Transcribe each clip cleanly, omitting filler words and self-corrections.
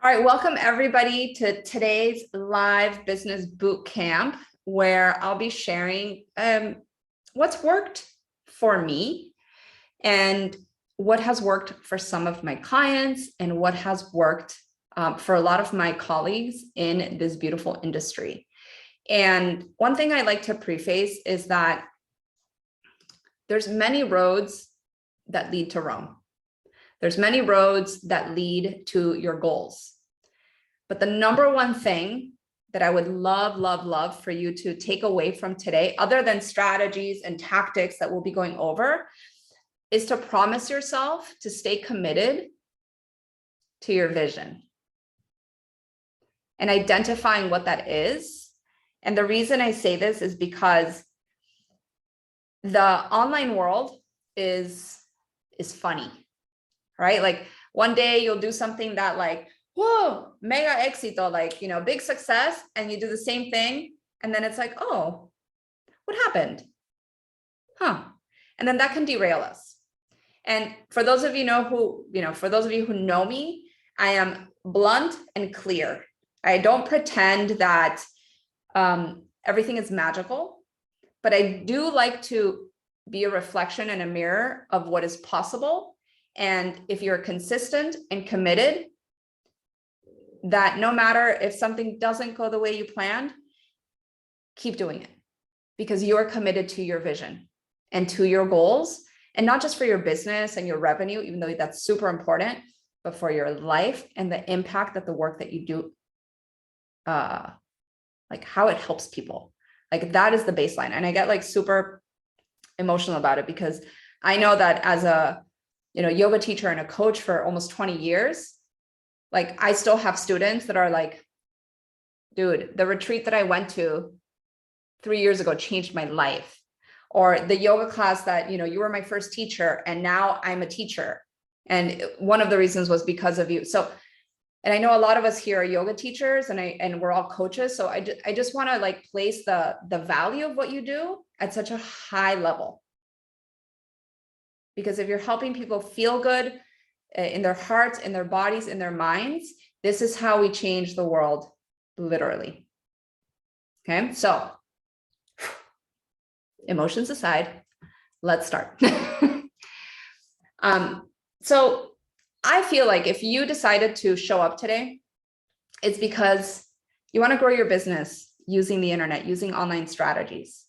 All right, welcome everybody to today's live business boot camp, where I'll be sharing what's worked for me and what has worked for some of my clients and what has worked for a lot of my colleagues in this beautiful industry. And one thing I like to preface is that there's many roads that lead to Rome. There's many roads that lead to your goals. But the number one thing that I would love for you to take away from today, other than strategies and tactics that we'll be going over, is to promise yourself to stay committed to your vision and identifying what that is. And the reason I say this is because the online world is funny, right? Like one day you'll do something that like, whoa, mega éxito, like, you know, big success, and you do the same thing. And then it's like, oh, what happened? Huh. And then that can derail us. And for those of you for those of you who know me, I am blunt and clear. I don't pretend that everything is magical, but I do like to be a reflection and a mirror of what is possible. And if you're consistent and committed, that no matter if something doesn't go the way you planned, keep doing it because you are committed to your vision and to your goals, and not just for your business and your revenue, even though that's super important, but for your life and the impact that the work that you do, like how it helps people. Like that is the baseline. And I get like super emotional about it because I know that as a yoga teacher and a coach for almost 20 years, like I still have students that are like, dude, the retreat that I went to 3 years ago changed my life. Or the yoga class that, you were my first teacher and now I'm a teacher. And one of the reasons was because of you. So, and I know a lot of us here are yoga teachers and we're all coaches. So I just want to like place the value of what you do at such a high level. Because if you're helping people feel good in their hearts, in their bodies, in their minds, this is how we change the world, literally. Okay, so emotions aside, let's start. So I feel like if you decided to show up today, it's because you want to grow your business using the internet, using online strategies,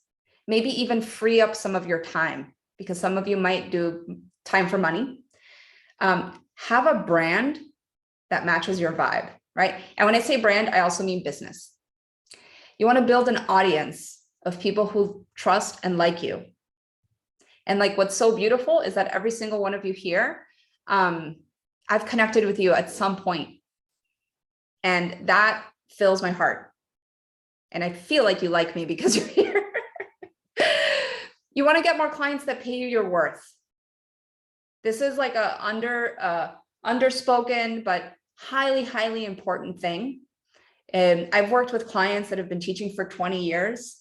maybe even free up some of your time, because some of you might do time for money. Have a brand that matches your vibe, right? And when I say brand, I also mean business. You want to build an audience of people who trust and like you. And like what's so beautiful is that every single one of you here, I've connected with you at some point, and that fills my heart. And I feel like you like me because you're here. You want to get more clients that pay you your worth. This is like a underspoken, but highly important thing. And I've worked with clients that have been teaching for 20 years,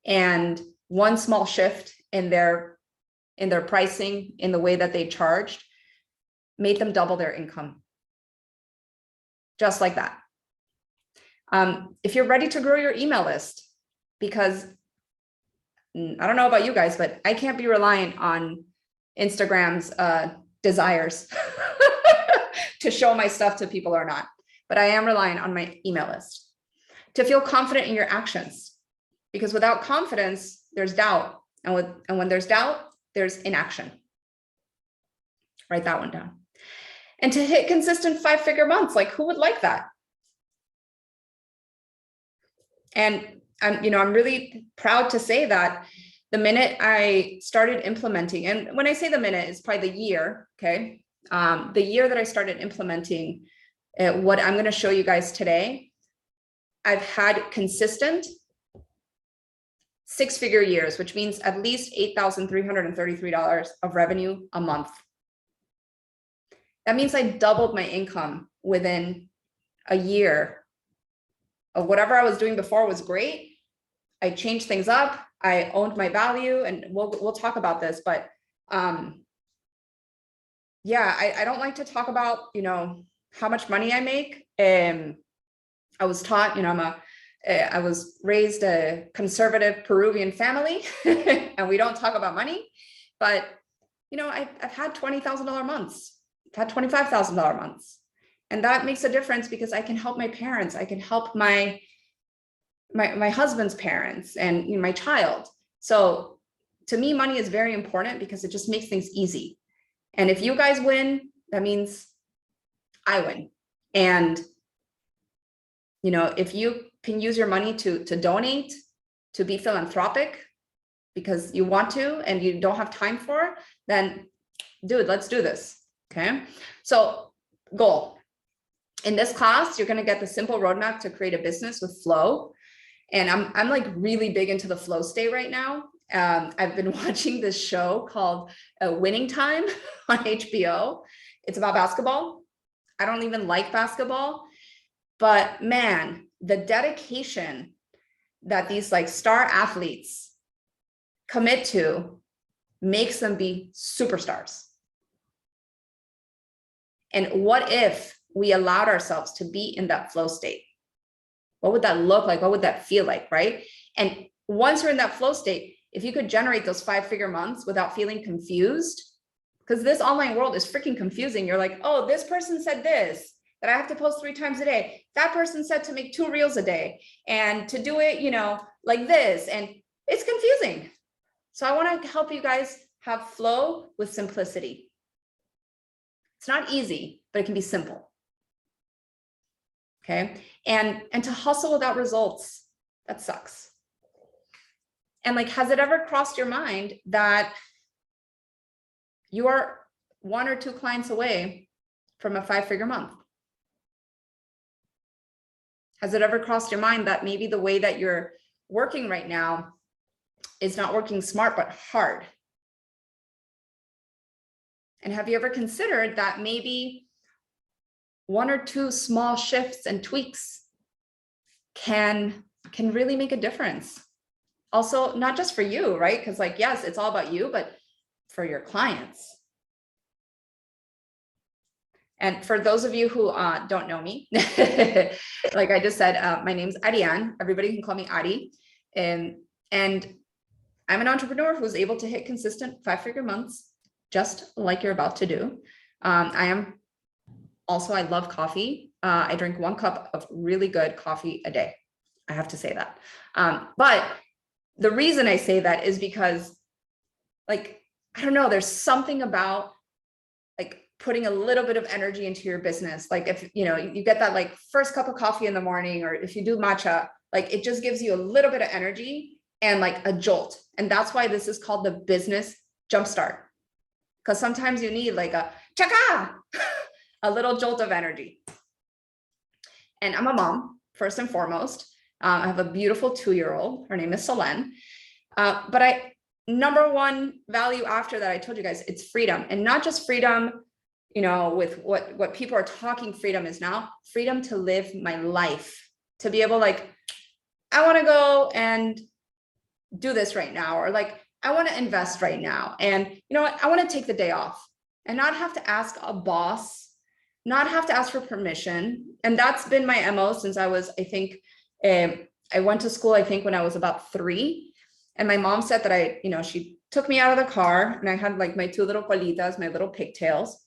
and one small shift in their pricing, in the way that they charged, made them double their income. Just like that. If you're ready to grow your email list, because I don't know about you guys, but I can't be reliant on Instagram's desires to show my stuff to people or not, but I am relying on my email list to feel confident in your actions, because without confidence, there's doubt. And when there's doubt, there's inaction. Write that one down. And to hit consistent 5-figure months, like who would like that? And I'm really proud to say that the minute I started implementing, and when I say the minute, it's probably the year, okay? The year that I started implementing what I'm going to show you guys today, I've had consistent 6-figure years, which means at least $8,333 of revenue a month. That means I doubled my income within a year of whatever I was doing before was great. I changed things up. I owned my value, and we'll talk about this, but yeah, I don't like to talk about, how much money I make. I was taught, you know, I was raised a conservative Peruvian family and we don't talk about money, but you know, I've had $20,000 months, I've had $25,000 months. And that makes a difference because I can help my parents. I can help my husband's parents and, you know, my child. So to me, money is very important because it just makes things easy. And if you guys win, that means I win. And, you know, if you can use your money to donate, to be philanthropic because you want to and you don't have time for, then dude, let's do this. Okay. So goal. In this class, you're going to get the simple roadmap to create a business with flow. And I'm like really big into the flow state right now. I've been watching this show called Winning Time on HBO. It's about basketball. I don't even like basketball, but man, the dedication that these like star athletes commit to makes them be superstars. And what if we allowed ourselves to be in that flow state? What would that look like? What would that feel like, right? And once you're in that flow state, if you could generate those 5-figure months without feeling confused, because this online world is freaking confusing. You're like, oh, this person said this, that I have to post 3 times a day. That person said to make 2 reels a day and to do it, you know, like this. And it's confusing. So I want to help you guys have flow with simplicity. It's not easy, but it can be simple. Okay. And to hustle without results, that sucks. And like, has it ever crossed your mind that you are 1 or 2 clients away from a 5-figure month? Has it ever crossed your mind that maybe the way that you're working right now is not working smart, but hard? And have you ever considered that maybe 1 or 2 small shifts and tweaks can really make a difference? Also, not just for you, right? Because like, yes, it's all about you, but for your clients. And for those of you who don't know me, like I just said, my name's Ariane. Everybody can call me Ari. And I'm an entrepreneur who's able to hit consistent 5-figure months, just like you're about to do. I love coffee. I drink 1 cup of really good coffee a day. I have to say that. But the reason I say that is because, like, I don't know, there's something about like putting a little bit of energy into your business. Like if, you know, you get that like first cup of coffee in the morning, or if you do matcha, like it just gives you a little bit of energy and like a jolt. And that's why this is called the business jumpstart. Because sometimes you need like a chaka, a little jolt of energy. And I'm a mom, first and foremost. I have a beautiful 2-year-old. Her name is Solène. But number 1 value after that, I told you guys, it's freedom. And not just freedom, you know, with what people are talking freedom is now, freedom to live my life, to be able, like, I want to go and do this right now, or like, I want to invest right now. And you know what? I want to take the day off and not have to ask a boss, not have to ask for permission. And that's been my MO since I was, I think, I went to school, I think when I was about 3, and my mom said that she took me out of the car and I had like my 2 little colitas, my little pigtails.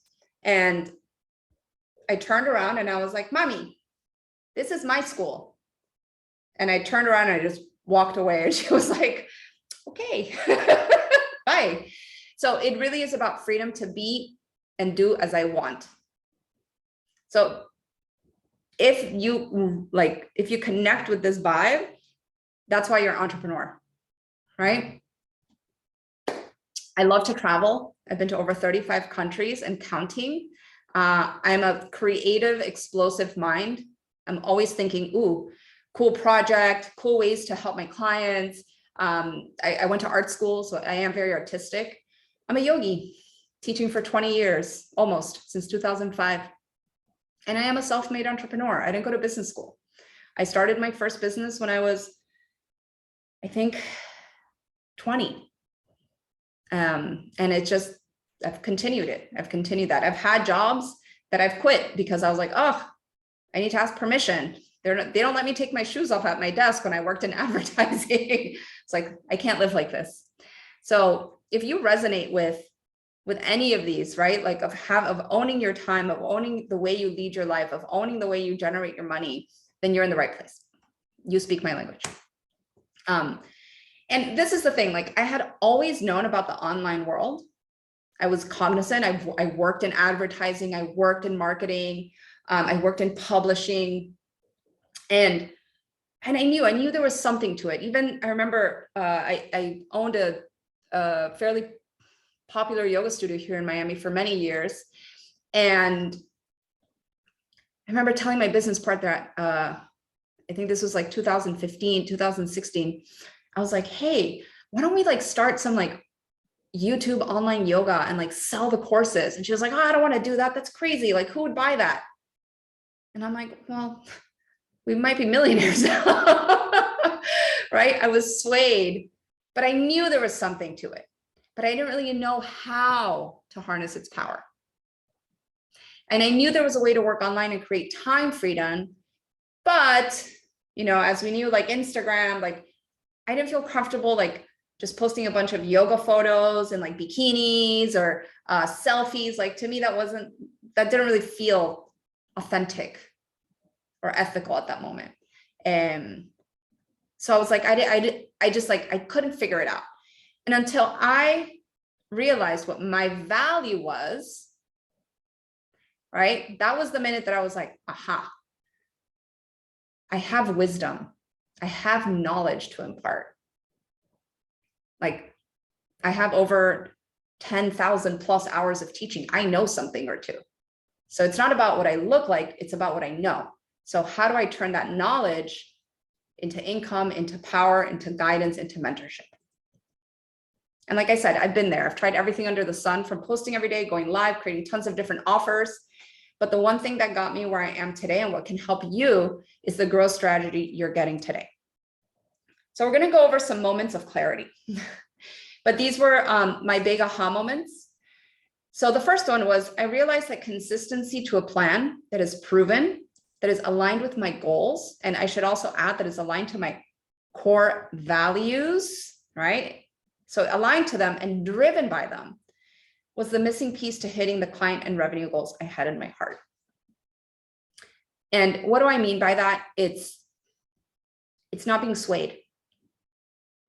And I turned around and I was like, Mommy, this is my school. And I turned around and I just walked away. And she was like, okay, bye. So it really is about freedom to be and do as I want. So if you connect with this vibe, that's why you're an entrepreneur, right? I love to travel. I've been to over 35 countries and counting. I'm a creative, explosive mind. I'm always thinking, ooh, cool project, cool ways to help my clients. I went to art school, so I am very artistic. I'm a yogi, teaching for 20 years, almost, since 2005. And I am a self-made entrepreneur. I didn't go to business school. I started my first business when I was, I think, 20. And it just, I've continued it. I've continued that. I've had jobs that I've quit because I was like, oh, I need to ask permission. They don't let me take my shoes off at my desk when I worked in advertising. It's like, I can't live like this. So if you resonate with any of these, right? Like of owning your time, of owning the way you lead your life, of owning the way you generate your money, then you're in the right place. You speak my language. And this is the thing, like I had always known about the online world. I was cognizant. I worked in advertising. I worked in marketing. I worked in publishing, and I knew there was something to it. Even I remember I owned a fairly popular yoga studio here in Miami for many years, and I remember telling my business partner, I think this was like 2015, 2016. I was like, hey, why don't we like start some like YouTube online yoga and like sell the courses? And she was like, oh, I don't want to do that. That's crazy. Like, who would buy that? And I'm like, well, we might be millionaires now. Right? I was swayed, but I knew there was something to it, but I didn't really know how to harness its power. And I knew there was a way to work online and create time freedom. But, you know, as we knew, like Instagram, like I didn't feel comfortable, like just posting a bunch of yoga photos and like bikinis or selfies. Like to me, that didn't really feel authentic or ethical at that moment. And so I was like, I couldn't figure it out. And until I realized what my value was, right? That was the minute that I was like, aha, I have wisdom. I have knowledge to impart. Like I have over 10,000 plus hours of teaching. I know something or two. So it's not about what I look like, it's about what I know. So how do I turn that knowledge into income, into power, into guidance, into mentorship? And like I said, I've been there. I've tried everything under the sun, from posting every day, going live, creating tons of different offers. But the one thing that got me where I am today and what can help you is the growth strategy you're getting today. So we're going to go over some moments of clarity. But these were my big aha moments. So the first one was, I realized that consistency to a plan that is proven, that is aligned with my goals, and I should also add that is aligned to my core values, right? So aligned to them and driven by them, was the missing piece to hitting the client and revenue goals I had in my heart. And what do I mean by that? It's not being swayed,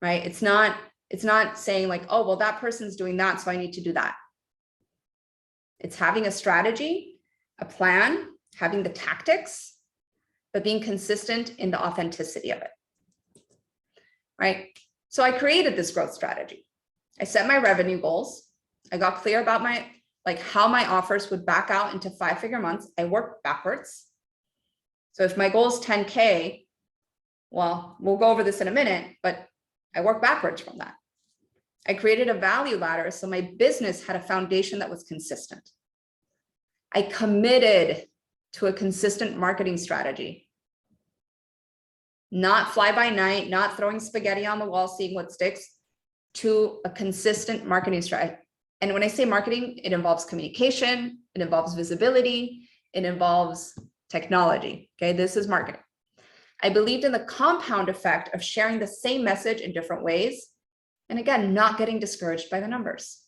right? It's not saying like, oh, well, that person's doing that, so I need to do that. It's having a strategy, a plan, having the tactics, but being consistent in the authenticity of it, right? So I created this growth strategy. I set my revenue goals. I got clear about how my offers would back out into 5-figure months. I worked backwards. So if my goal is 10K, well, we'll go over this in a minute, but I work backwards from that. I created a value ladder so my business had a foundation that was consistent. I committed to a consistent marketing strategy, not fly by night, not throwing spaghetti on the wall, seeing what sticks, to a consistent marketing strategy. And when I say marketing, it involves communication, it involves visibility, it involves technology. Okay, this is marketing. I believed in the compound effect of sharing the same message in different ways. And again, not getting discouraged by the numbers.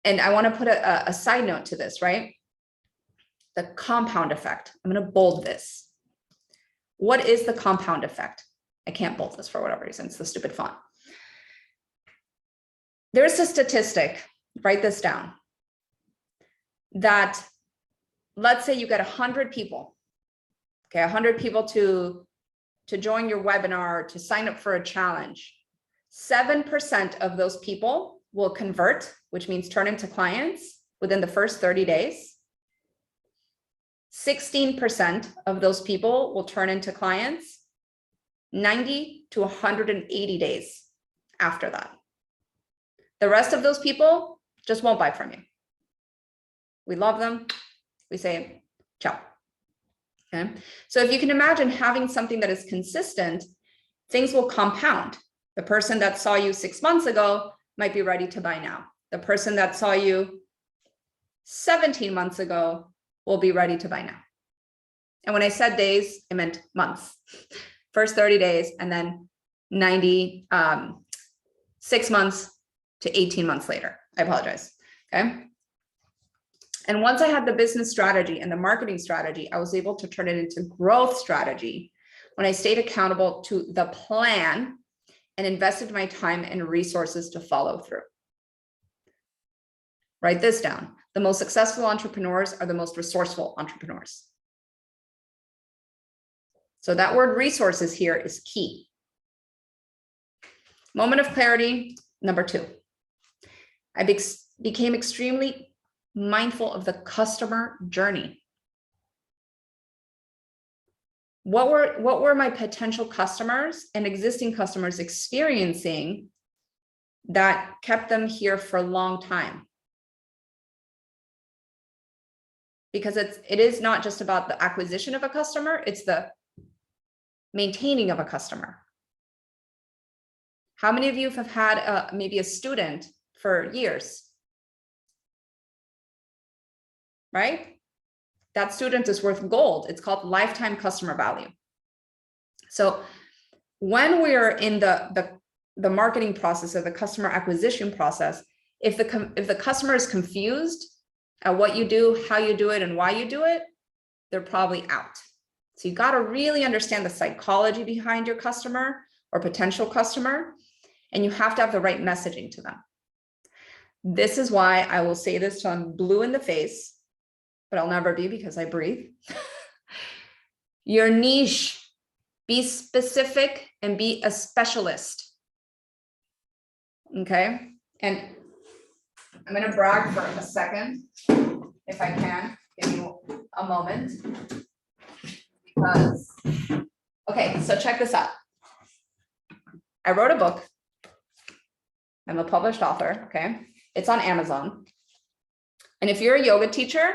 And I want to put a side note to this, right? The compound effect. I'm going to bold this. What is the compound effect? I can't bold this for whatever reason. It's the stupid font. There's a statistic, write this down, that let's say you get 100 people, okay, 100 people to join your webinar, to sign up for a challenge. 7% of those people will convert, which means turn into clients within the first 30 days. 16% of those people will turn into clients 90 to 180 days after that. The rest of those people just won't buy from you. We love them. We say, ciao. Okay. So if you can imagine having something that is consistent, things will compound. The person that saw you 6 months ago might be ready to buy now. The person that saw you 17 months ago will be ready to buy now. And when I said days, I meant months. First 30 days and then 6 months to 18 months later. I apologize. Okay. And once I had the business strategy and the marketing strategy, I was able to turn it into growth strategy when I stayed accountable to the plan and invested my time and resources to follow through. Write this down. The most successful entrepreneurs are the most resourceful entrepreneurs. So that word resources here is key. Moment of clarity, number 2. I became extremely mindful of the customer journey. What were my potential customers and existing customers experiencing that kept them here for a long time? Because it is not just about the acquisition of a customer, it's the maintaining of a customer. How many of you have had maybe a student for years? Right? That student is worth gold. It's called lifetime customer value. So when we're in the marketing process or the customer acquisition process, if the customer is confused at what you do, how you do it, and why you do it, they're probably out. So you got to really understand the psychology behind your customer or potential customer, and you have to have the right messaging to them. This is why I will say this till I'm blue in the face, but I'll never be because I breathe. Your niche, be specific and be a specialist. Okay. And I'm going to brag for a second, if I can, give you a moment. Because, okay, so check this out. I wrote a book. I'm a published author. Okay. It's on Amazon. And if you're a yoga teacher,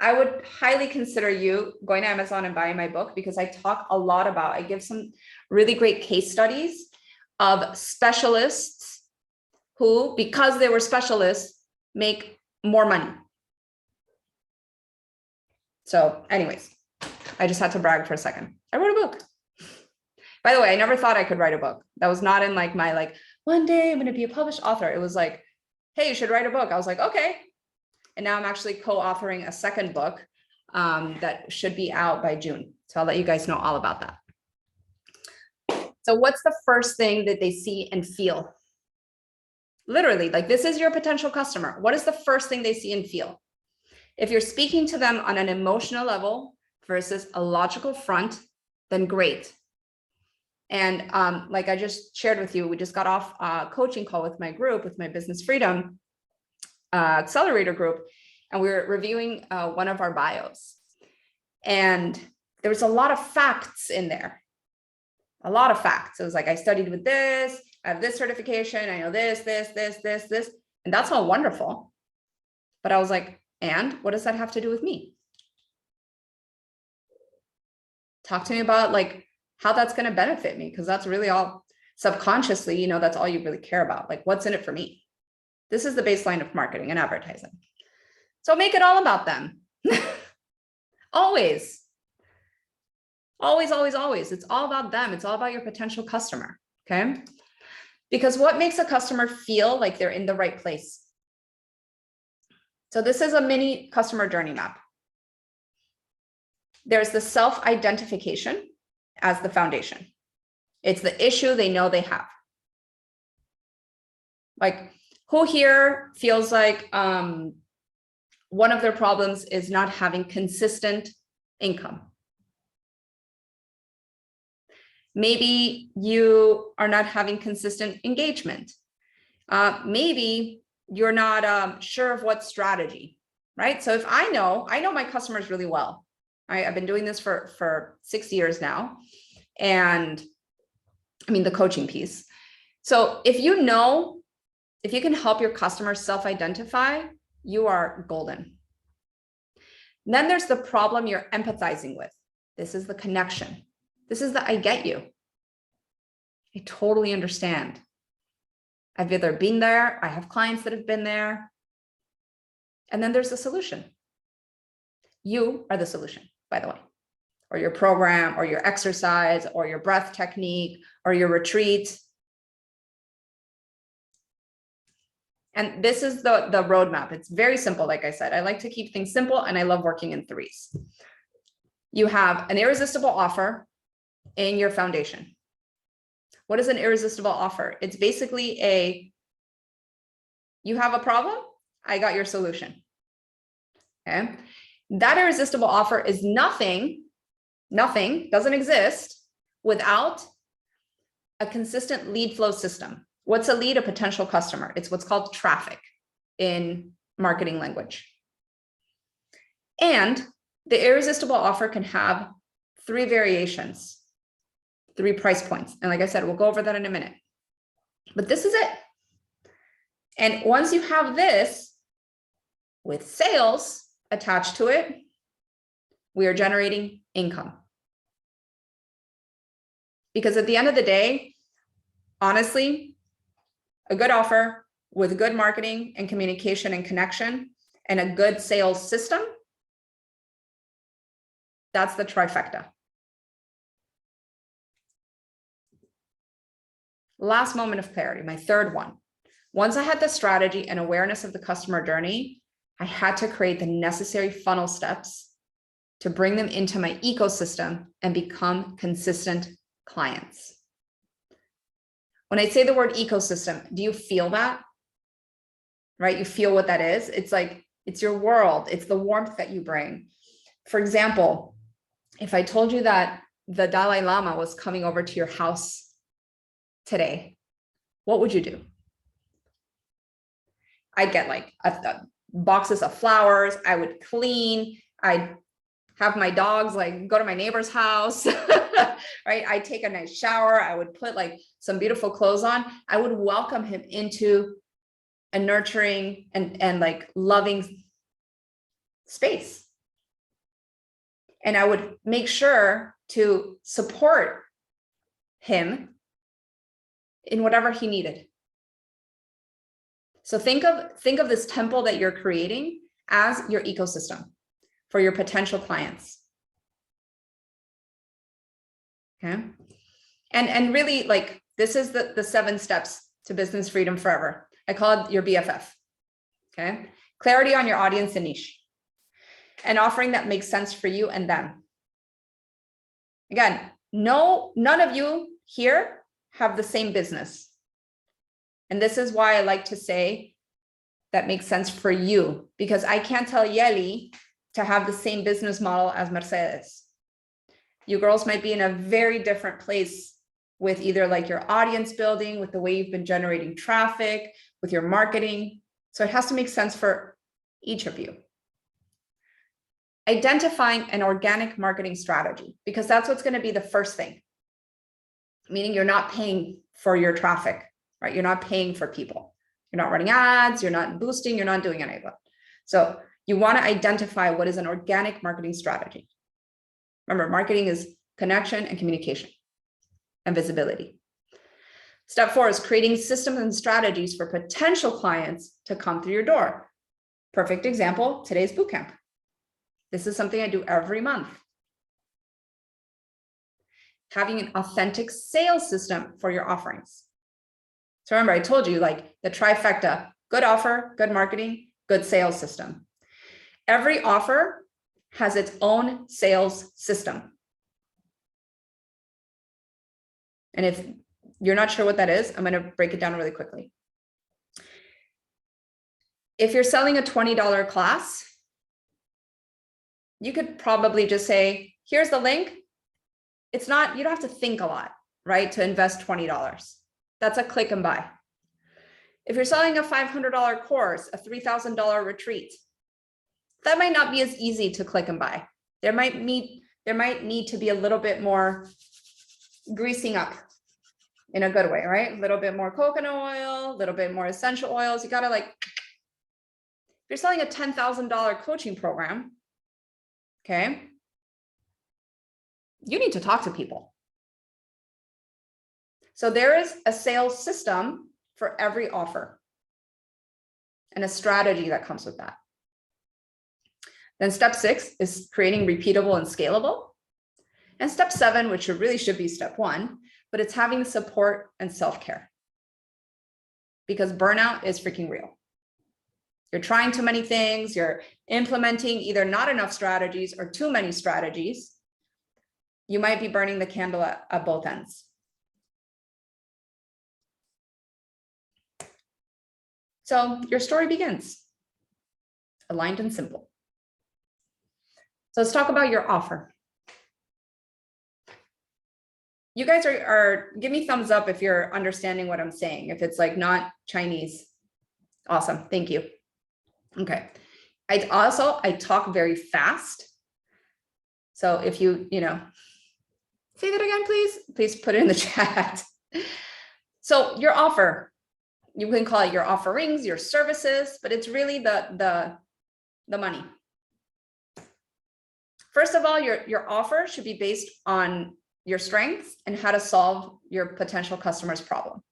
I would highly consider you going to Amazon and buying my book, because I talk a lot about, I give some really great case studies of specialists who, because they were specialists, make more money. So anyways, I just had to brag for a second. I wrote a book. By the way, I never thought I could write a book. That was not in like my, one day I'm going to be a published author. It was like, hey, you should write a book. I was like, okay. And now I'm actually co-authoring a second book that should be out by June. So I'll let you guys know all about that. So what's the first thing that they see and feel? Literally, like, this is your potential customer. What is the first thing they see and feel? If you're speaking to them on an emotional level versus a logical front, then great. And like I just shared with you, we just got off a coaching call with my group, with my Business Freedom Accelerator group, and we were reviewing one of our bios. And there was a lot of facts in there. A lot of facts. It was like, I studied with this, I have this certification, I know this, and that's all wonderful. But I was like, and what does that have to do with me? Talk to me about like how that's going to benefit me, because that's really all subconsciously, you know, that's all you really care about. Like, what's in it for me? This is the baseline of marketing and advertising. So make it all about them. Always. Always, always, always. It's all about them. It's all about your potential customer. Okay. Because what makes a customer feel like they're in the right place? So this is a mini customer journey map. There's the self-identification as the foundation. It's the issue they know they have. Like, who here feels like one of their problems is not having consistent income? Maybe you are not having consistent engagement. Maybe you're not sure of what strategy, right? So if I know my customers really well. I've been doing this for 6 years now. And I mean, the coaching piece. So if you can help your customers self-identify, you are golden. Then there's the problem you're empathizing with. This is the connection. This is the I get you. I totally understand. I've either been there, I have clients that have been there. And then there's the solution. You are the solution, by the way, or your program, or your exercise, or your breath technique, or your retreat. And this is the roadmap. It's very simple. Like I said, I like to keep things simple, and I love working in threes. You have an irresistible offer in your foundation. What is an irresistible offer? It's basically you have a problem, I got your solution. Okay. That irresistible offer is nothing, doesn't exist without a consistent lead flow system. What's a lead? A potential customer. It's what's called traffic in marketing language. And the irresistible offer can have 3 variations, 3 price points. And like I said, we'll go over that in a minute. But this is it. And once you have this with sales attached to it, we are generating income. Because at the end of the day, honestly, a good offer with good marketing and communication and connection and a good sales system, that's the trifecta. Last moment of clarity, my third one. Once I had the strategy and awareness of the customer journey, I had to create the necessary funnel steps to bring them into my ecosystem and become consistent clients. When I say the word ecosystem, do you feel that? Right? You feel what that is? It's like, it's your world. It's the warmth that you bring. For example, if I told you that the Dalai Lama was coming over to your house today, what would you do? I'd get like boxes of flowers. I would clean. I'd have my dogs like go to my neighbor's house, right? I'd take a nice shower. I would put like some beautiful clothes on. I would welcome him into a nurturing and like loving space. And I would make sure to support him in whatever he needed. So think of this temple that you're creating as your ecosystem for your potential clients. Okay. And really, like, this is the 7 steps to business freedom forever. I call it your BFF. Okay. Clarity on your audience and niche. An offering that makes sense for you and them. Again, none of you here have the same business. And this is why I like to say that makes sense for you, because I can't tell Yeli to have the same business model as Mercedes. You girls might be in a very different place with either like your audience building, with the way you've been generating traffic, with your marketing. So it has to make sense for each of you. Identifying an organic marketing strategy, because that's what's going to be the first thing. Meaning you're not paying for your traffic, right? You're not paying for people. You're not running ads, you're not boosting, you're not doing any of that. So you want to identify what is an organic marketing strategy. Remember, marketing is connection and communication and visibility. Step 4 is creating systems and strategies for potential clients to come through your door. Perfect example, today's bootcamp. This is something I do every month. Having an authentic sales system for your offerings. So remember, I told you like the trifecta: good offer, good marketing, good sales system. Every offer has its own sales system. And if you're not sure what that is, I'm going to break it down really quickly. If you're selling a $20 class, you could probably just say, here's the link. It's not, you don't have to think a lot, right? To invest $20. That's a click and buy. If you're selling a $500 course, a $3,000 retreat, that might not be as easy to click and buy. There might need to be a little bit more greasing up in a good way, right? A little bit more coconut oil, a little bit more essential oils. You gotta like, if you're selling a $10,000 coaching program, okay, you need to talk to people. So there is a sales system for every offer and a strategy that comes with that. Then step 6 is creating repeatable and scalable. And step 7, which really should be step 1, but it's having support and self-care. Because burnout is freaking real. You're trying too many things, you're implementing either not enough strategies or too many strategies. You might be burning the candle at both ends. So your story begins, aligned and simple. So let's talk about your offer. You guys are give me thumbs up if you're understanding what I'm saying. If it's like not Chinese, awesome, thank you. Okay, I talk very fast. So if you say that again, please put it in the chat. So your offer, you can call it your offerings, your services, but it's really the money. First of all, your offer should be based on your strengths and how to solve your potential customer's problem.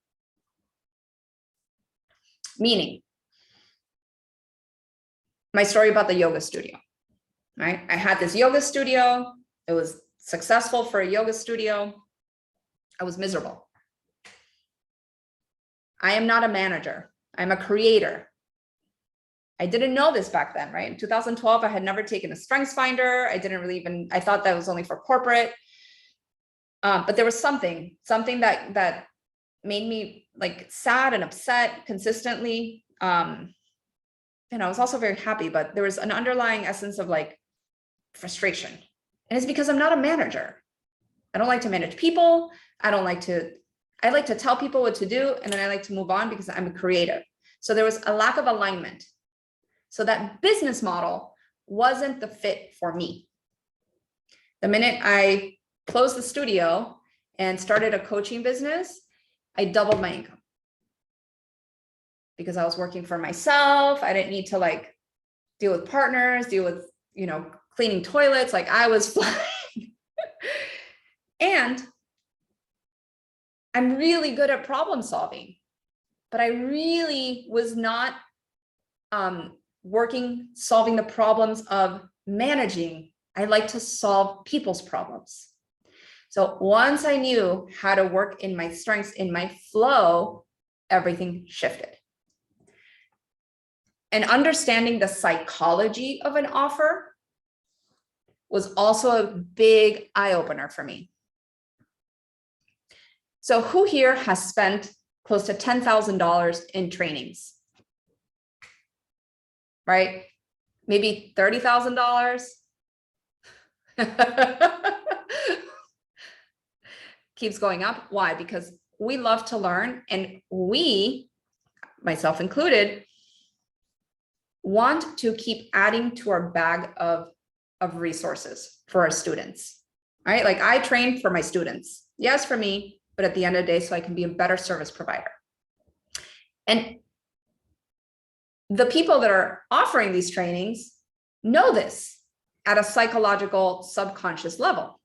Meaning, my story about the yoga studio, right? I had this yoga studio. It was successful for a yoga studio. I was miserable. I am not a manager. I'm a creator. I didn't know this back then, right? In 2012, I had never taken a strengths finder. I thought that was only for corporate. But there was something that made me like sad and upset consistently. And I was also very happy, but there was an underlying essence of like frustration. And it's because I'm not a manager. I don't like to manage people. I like to tell people what to do. And then I like to move on because I'm a creative. So there was a lack of alignment. So that business model wasn't the fit for me. The minute I closed the studio and started a coaching business, I doubled my income because I was working for myself. I didn't need to like deal with partners, deal with, cleaning toilets. Like I was flying. And I'm really good at problem solving, but I really was not solving the problems of managing. I like to solve people's problems. So once I knew how to work in my strengths, in my flow, everything shifted. And understanding the psychology of an offer was also a big eye-opener for me. So who here has spent close to $10,000 in trainings? Right? Maybe $30,000. Keeps going up. Why? Because we love to learn, and we, myself included, want to keep adding to our bag of resources for our students. Right? Like I train for my students. Yes, for me, but at the end of the day, so I can be a better service provider. And the people that are offering these trainings know this at a psychological subconscious level.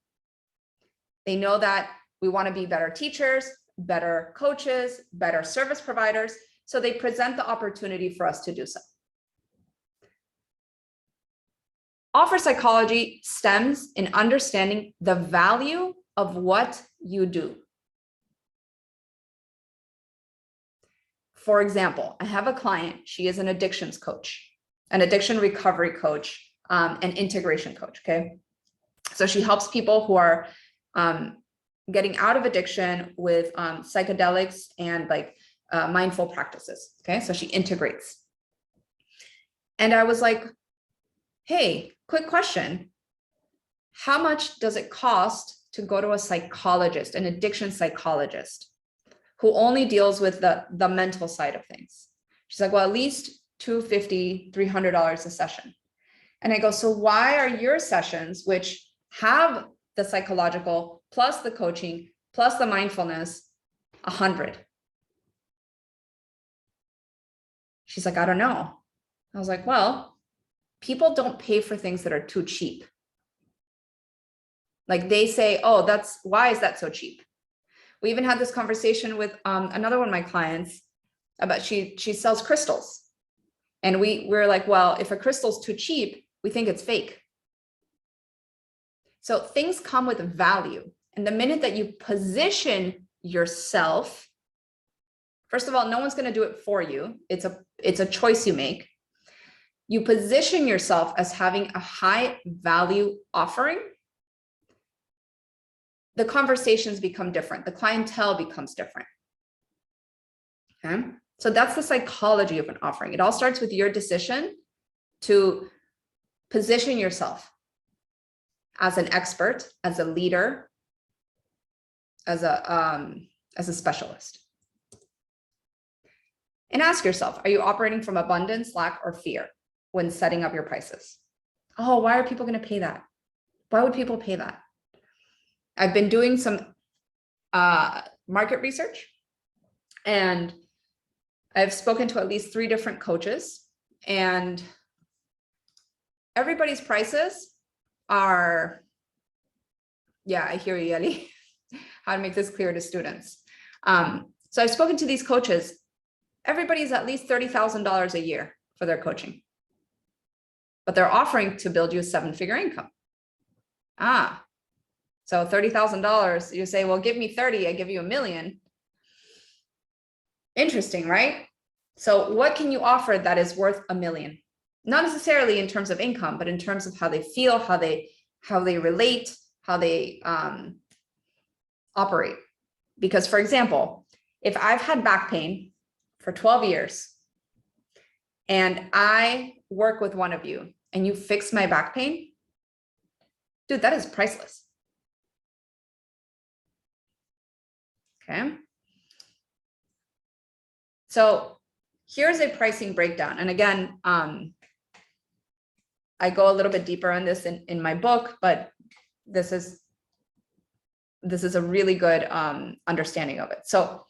They know that we want to be better teachers, better coaches, better service providers. So they present the opportunity for us to do so. Offer psychology stems in understanding the value of what you do. For example, I have a client, she is an addictions coach, an addiction recovery coach, an integration coach, okay? So she helps people who are getting out of addiction with psychedelics and like mindful practices, okay? So she integrates. And I was like, hey, quick question. How much does it cost to go to a psychologist, an addiction psychologist, who only deals with the mental side of things? She's like, well, at least $250, $300 a session. And I go, so why are your sessions, which have the psychological plus the coaching plus the mindfulness, $100? She's like, I don't know. I was like, well, people don't pay for things that are too cheap. Like they say, oh, why is that so cheap? We even had this conversation with another one of my clients about she sells crystals. And we're like, well, if a crystal's too cheap, we think it's fake. So things come with value. And the minute that you position yourself, first of all, no one's going to do it for you. It's a choice you make. You position yourself as having a high value offering. The conversations become different. The clientele becomes different. Okay. So that's the psychology of an offering. It all starts with your decision to position yourself as an expert, as a leader, as a specialist. And ask yourself, are you operating from abundance, lack, or fear when setting up your prices? Oh, why are people going to pay that? Why would people pay that? I've been doing some market research, and I've spoken to at least 3 different coaches, and everybody's prices are, yeah, I hear you, Yeli. How to make this clear to students. So I've spoken to these coaches. Everybody's at least $30,000 a year for their coaching, but they're offering to build you a 7-figure income. So $30,000, you say, well, give me 30, I give you $1 million. Interesting, right? So what can you offer that is worth $1 million? Not necessarily in terms of income, but in terms of how they feel, how they relate, how they operate. Because, for example, if I've had back pain for 12 years and I work with one of you and you fix my back pain, dude, that is priceless. Okay. So here's a pricing breakdown. And again, I go a little bit deeper on this in my book, but this is a really good understanding of it. So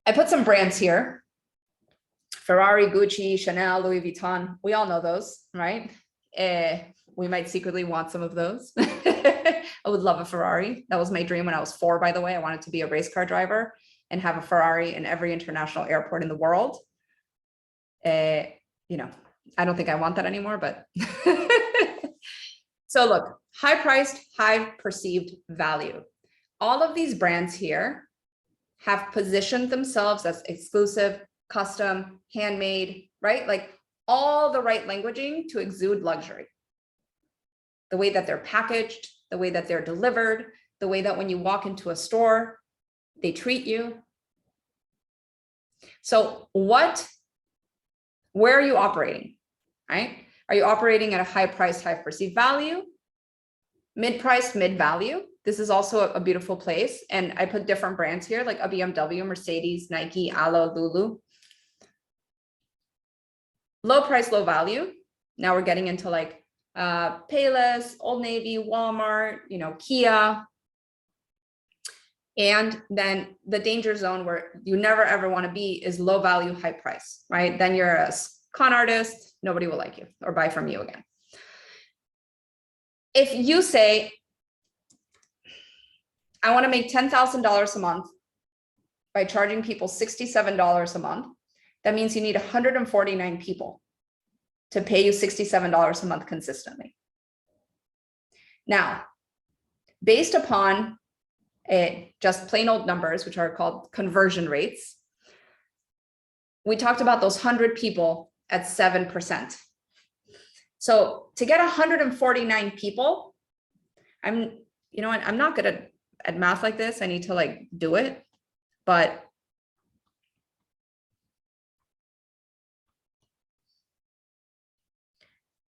I put some brands here: Ferrari, Gucci, Chanel, Louis Vuitton. We all know those, right? We might secretly want some of those. I would love a Ferrari. That was my dream when I was 4, by the way. I wanted to be a race car driver and have a Ferrari in every international airport in the world. I don't think I want that anymore, but so look, high priced, high perceived value. All of these brands here have positioned themselves as exclusive, custom, handmade, right? Like all the right languaging to exude luxury. The way that they're packaged, the way that they're delivered, the way that when you walk into a store, they treat you. So where are you operating, right? Are you operating at a high price, high perceived value, mid-priced, mid-value? This is also a beautiful place. And I put different brands here, like a BMW, Mercedes, Nike, Alo, Lulu. Low price, low value. Now we're getting into like Payless, Old Navy, Walmart, Kia. And then the danger zone where you never ever want to be is low value, high price, right? Then you're a con artist, nobody will like you or buy from you again. If you say, I want to make $10,000 a month by charging people $67 a month, that means you need 149 people to pay you $67 a month consistently. Now, based upon just plain old numbers, which are called conversion rates, we talked about those 100 people at 7%. So to get 149 people, I'm not good at math like this. I need to do it, but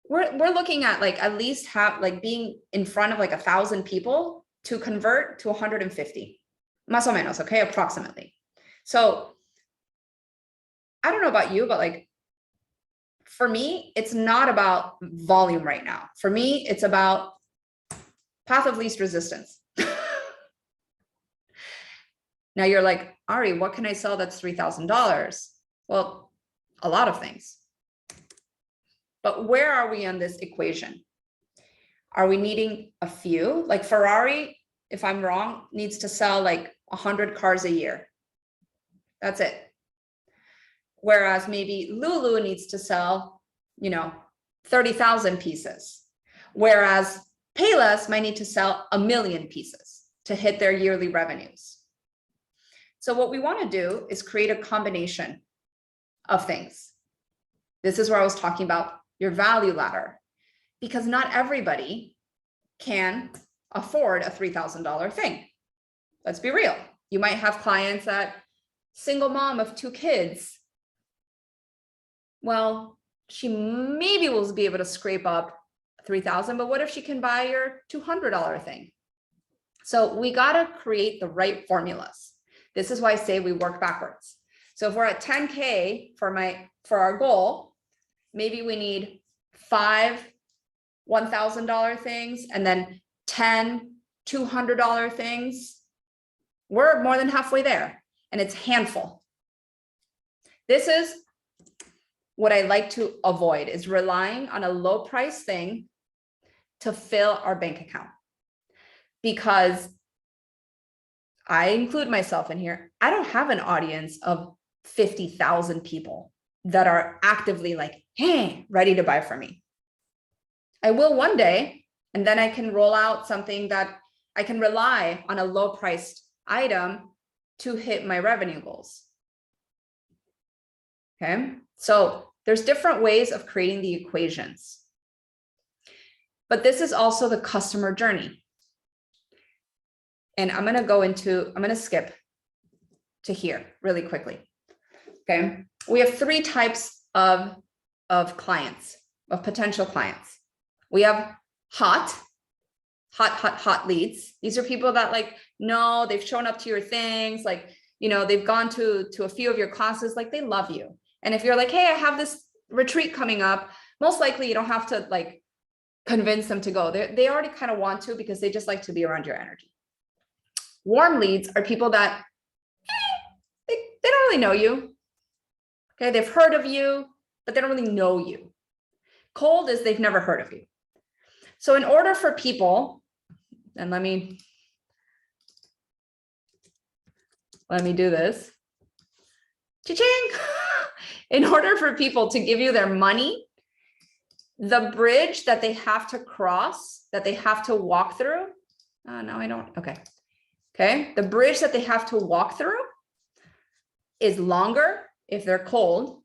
we're looking at at least being in front of 1,000 people to convert to 150, más o menos, okay, approximately. So I don't know about you, but for me, it's not about volume right now. For me, it's about path of least resistance. Now you're like, Ari, what can I sell that's $3,000? Well, a lot of things. But where are we on this equation? Are we needing a few? Like Ferrari, if I'm wrong, needs to sell 100 cars a year. That's it. Whereas maybe Lulu needs to sell, 30,000 pieces, whereas Payless might need to sell 1 million pieces to hit their yearly revenues. So what we want to do is create a combination of things. This is where I was talking about your value ladder, because not everybody can afford a $3,000 thing. Let's be real. You might have clients that single mom of 2 kids. Well, she maybe will be able to scrape up 3,000, but what if she can buy your $200 thing? So we got to create the right formulas. This is why I say we work backwards. So if we're at 10K for our goal, maybe we need 5 $1,000 things and then 10 $200 things. We're more than halfway there, and it's handful. This is what I like to avoid, is relying on a low price thing to fill our bank account, because I include myself in here. I don't have an audience of 50,000 people that are actively like, hey, ready to buy from me. I will one day, and then I can roll out something that I can rely on a low priced item to hit my revenue goals. Okay, so there's different ways of creating the equations. But this is also the customer journey. And I'm going to skip to really quickly. Okay. We have 3 types of clients, of potential clients. We have hot leads. These are people that like, no, they've shown up to your things. Like, you know, they've gone to a few of your classes, like they love you. And if you're like, hey, I have this retreat coming up, most likely you don't have to like convince them to go. They already kind of want to, because they just like to be around your energy. Warm leads are people that they don't really know you. Okay, they've heard of you, but they don't really know you. Cold is they've never heard of you. So in order for people, and let me do this. Cha-ching! In order for people to give you their money, the bridge that they have to cross, that they have to walk through. No, I don't. Okay. Okay. The bridge that they have to walk through is longer if they're cold.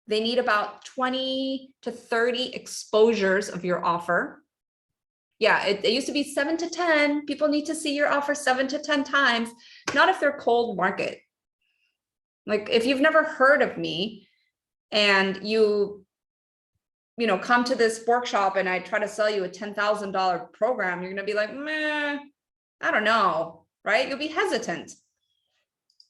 They need about 20 to 30 exposures of your offer. Yeah, it used to be 7 to 10. People need to see your offer 7 to 10 times, not if they're cold market. Like if you've never heard of me and you come to this workshop and I try to sell you a $10,000 program, you're going to be like, meh, I don't know, right? You'll be hesitant.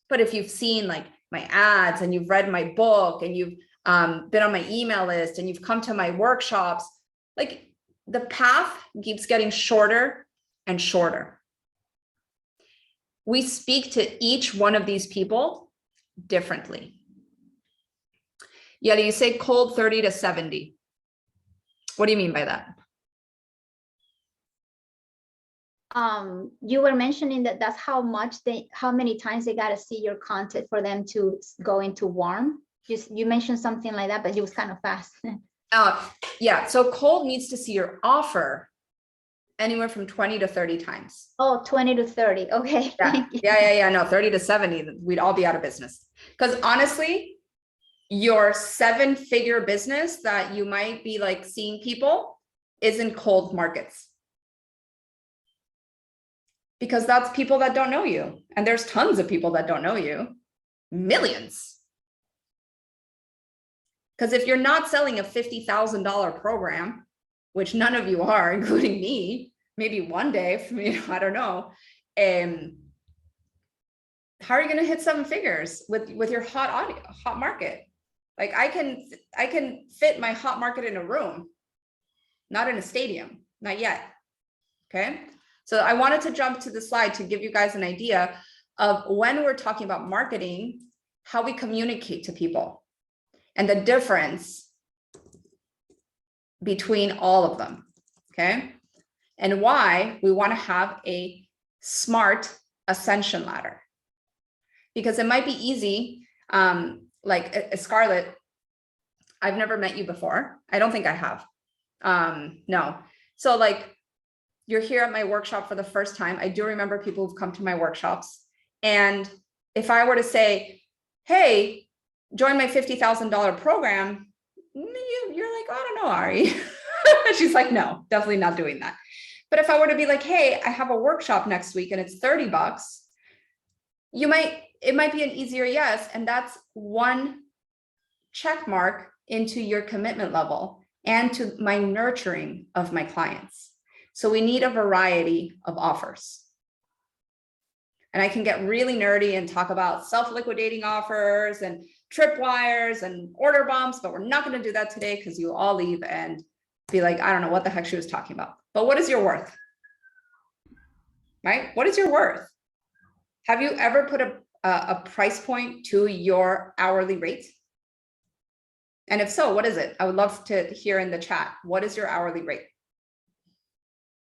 But if you've seen like my ads and you've read my book and you've been on my email list and you've come to my workshops, like the path keeps getting shorter and shorter. We speak to each one of these people differently. Yeti, you say cold 30 to 70. What do you mean by that? You were mentioning that that's how many times they got to see your content for them to go into warm. You mentioned something like that, but it was kind of fast. Yeah. So cold needs to see your offer anywhere from 20 to 30 times. Oh, 20 to 30. Okay. Yeah. No, 30 to 70, we'd all be out of business. Because honestly, your 7-figure business that you might be like seeing people is in cold markets. Because that's people that don't know you. And there's tons of people that don't know you. Millions. Because if you're not selling a $50,000 program, which none of you are, including me, maybe one day, I don't know. How are you going to hit 7 figures with your hot market? Like I can fit my hot market in a room, not in a stadium, not yet. Okay. So I wanted to jump to the slide to give you guys an idea of when we're talking about marketing, how we communicate to people and the difference between all of them. Okay. And why we want to have a smart ascension ladder, because it might be easy. Like Scarlett, I've never met you before. I don't think I have. No. So like, you're here at my workshop for the first time. I do remember people who've come to my workshops. And if I were to say, hey, join my $50,000 program, you're like, I don't know, Ari. She's like, no, definitely not doing that. But if I were to be like, hey, I have a workshop next week and it's $30, it might be an easier yes. And that's one check mark into your commitment level and to my nurturing of my clients. So we need a variety of offers. And I can get really nerdy and talk about self-liquidating offers and tripwires and order bumps, but we're not going to do that today because you all leave and be like, I don't know what the heck she was talking about. But what is your worth? Right? What is your worth? Have you ever put a price point to your hourly rate? And if so, what is it? I would love to hear in the chat. What is your hourly rate?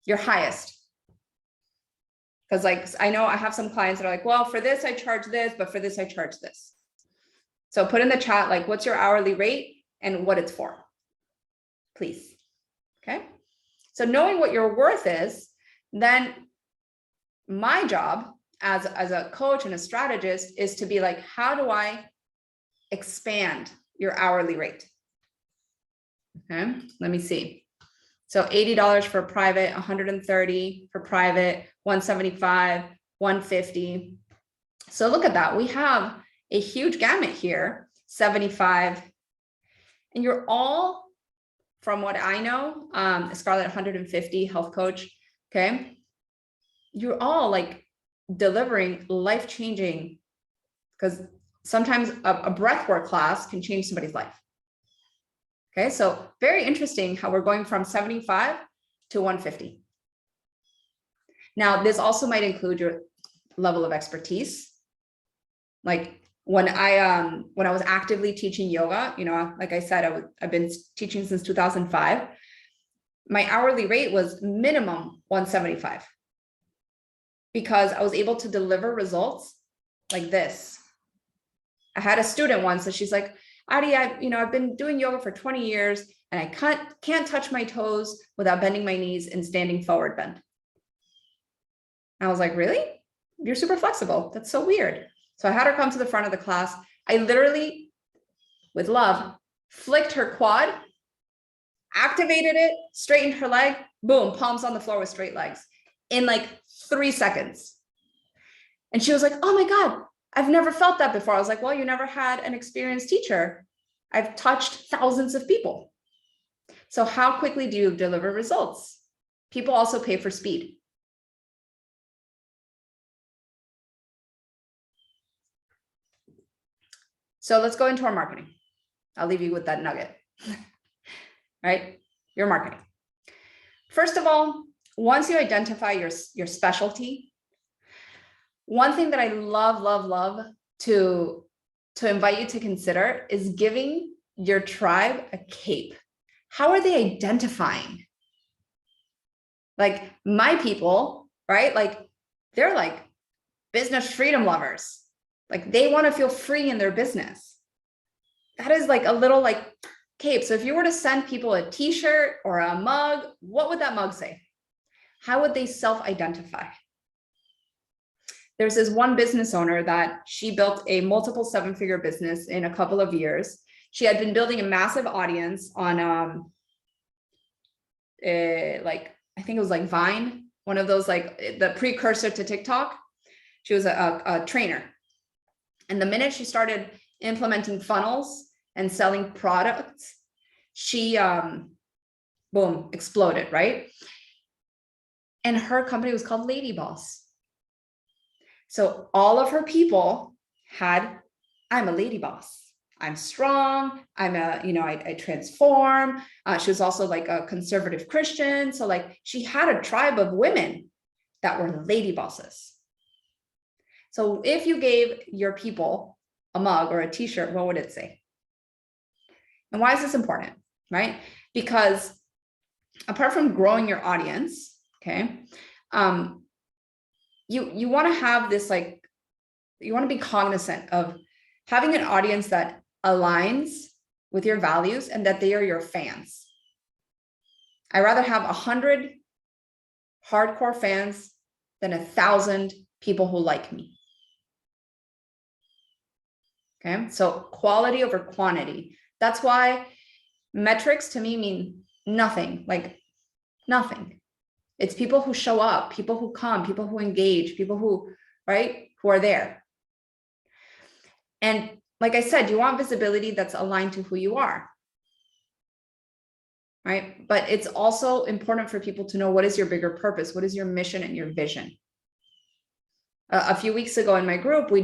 Your highest? Because like, I know I have some clients that are like, well, for this, I charge this, but for this, I charge this. So put in the chat, like, what's your hourly rate and what it's for, please. Okay. So knowing what your worth is, then my job as a coach and a strategist is to be like, how do I expand your hourly rate? Okay, let me see. So $80 for private, $130 for private, $175, $150. So look at that. We have a huge gamut here, $75. And you're all, from what I know, Scarlett, 150, health coach. Okay. You're all like delivering life-changing, because sometimes a breathwork class can change somebody's life. Okay, so very interesting how we're going from 75 to 150. Now, this also might include your level of expertise. Like when I was actively teaching yoga, you know, like I said, I've been teaching since 2005. My hourly rate was minimum 175 because I was able to deliver results like this. I had a student once that she's like, Adi, I've been doing yoga for 20 years and I can't touch my toes without bending my knees and standing forward bend. I was like, really? You're super flexible. That's so weird. So I had her come to the front of the class. I literally, with love, flicked her quad, activated it, straightened her leg, boom, palms on the floor with straight legs in like 3 seconds. And she was like, oh my God, I've never felt that before. I was like, well, you never had an experienced teacher. I've touched thousands of people. So how quickly do you deliver results? People also pay for speed. So let's go into our marketing. I'll leave you with that nugget, right? Your marketing. First of all, once you identify your specialty, one thing that I love to invite you to consider is giving your tribe a cape. How are they identifying? Like my people, right? Like they're like business freedom lovers. Like they want to feel free in their business. That is like a little like cape. So if you were to send people a t-shirt or a mug, what would that mug say? How would they self-identify? There's this one business owner that she built a multiple 7-figure business in a couple of years. She had been building a massive audience on like, I think it was like Vine, one of those, like the precursor to TikTok. She was a trainer. And the minute she started implementing funnels and selling products, she, boom, exploded, right? And her company was called Lady Boss. So all of her people had, I'm a lady boss. I'm strong. I'm I transform. She was also like a conservative Christian. So like she had a tribe of women that were lady bosses. So if you gave your people a mug or a t-shirt, what would it say? And why is this important, right? Because apart from growing your audience, okay, you want to have this, like, you want to be cognizant of having an audience that aligns with your values and that they are your fans. I'd rather have 100 hardcore fans than 1,000 people who like me. Okay, so quality over quantity. That's why metrics to me mean nothing, like nothing. It's people who show up, people who come, people who engage, people who, right, who are there. And like I said, you want visibility that's aligned to who you are, right? But it's also important for people to know what is your bigger purpose, what is your mission and your vision. A few weeks ago in my group, we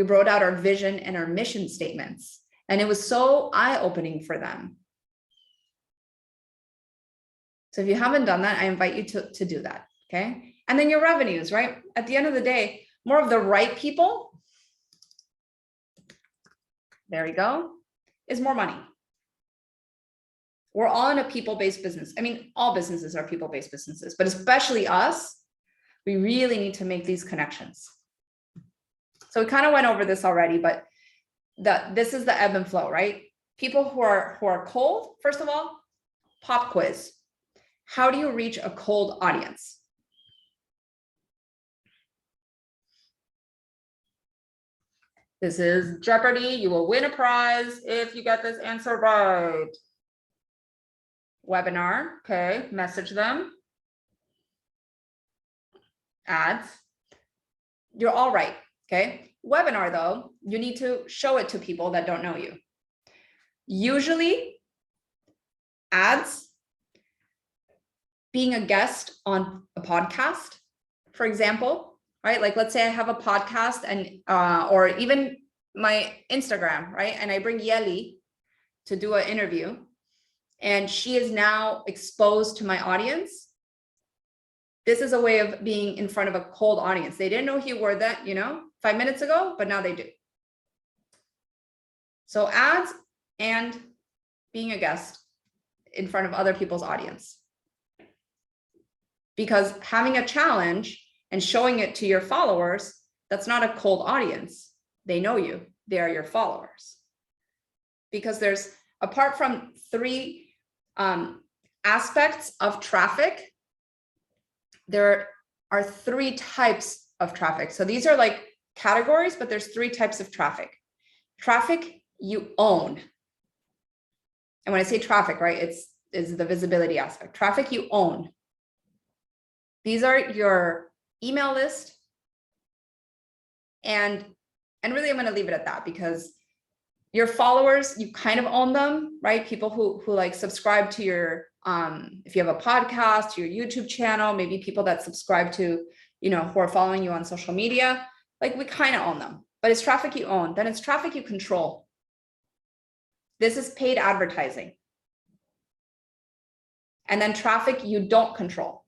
wrote out our vision and our mission statements, and it was so eye-opening for them. So if you haven't done that, I invite you to do that, okay? And then your revenues, right? At the end of the day, more of the right people, there we go, is more money. We're all in a people-based business. I mean, all businesses are people-based businesses, but especially us, we really need to make these connections. So we kind of went over this already, but this is the ebb and flow, right? People who are cold, first of all, pop quiz. How do you reach a cold audience? This is Jeopardy. You will win a prize if you get this answer right. Webinar, okay, message them. Ads. You're all right, okay? Webinar though, you need to show it to people that don't know you. Usually, ads, being a guest on a podcast, for example, right? Like let's say I have a podcast and or even my Instagram, right? And I bring Yeli to do an interview, and she is now exposed to my audience. This is a way of being in front of a cold audience. They didn't know who you were that, 5 minutes ago, but now they do. So ads and being a guest in front of other people's audience. Because having a challenge and showing it to your followers, that's not a cold audience. They know you, they are your followers. Because there's, apart from 3 aspects of traffic, there are 3 types of traffic. So these are like categories, but there's 3 types of traffic. Traffic you own. And when I say traffic, right, it's the visibility aspect. Traffic you own. These are your email list. And really, I'm going to leave it at that, because your followers, you kind of own them, right? People who like subscribe to your, if you have a podcast, your YouTube channel, maybe people that subscribe to, who are following you on social media, like we kind of own them, but it's traffic you own. Then it's traffic you control. This is paid advertising. And then traffic you don't control.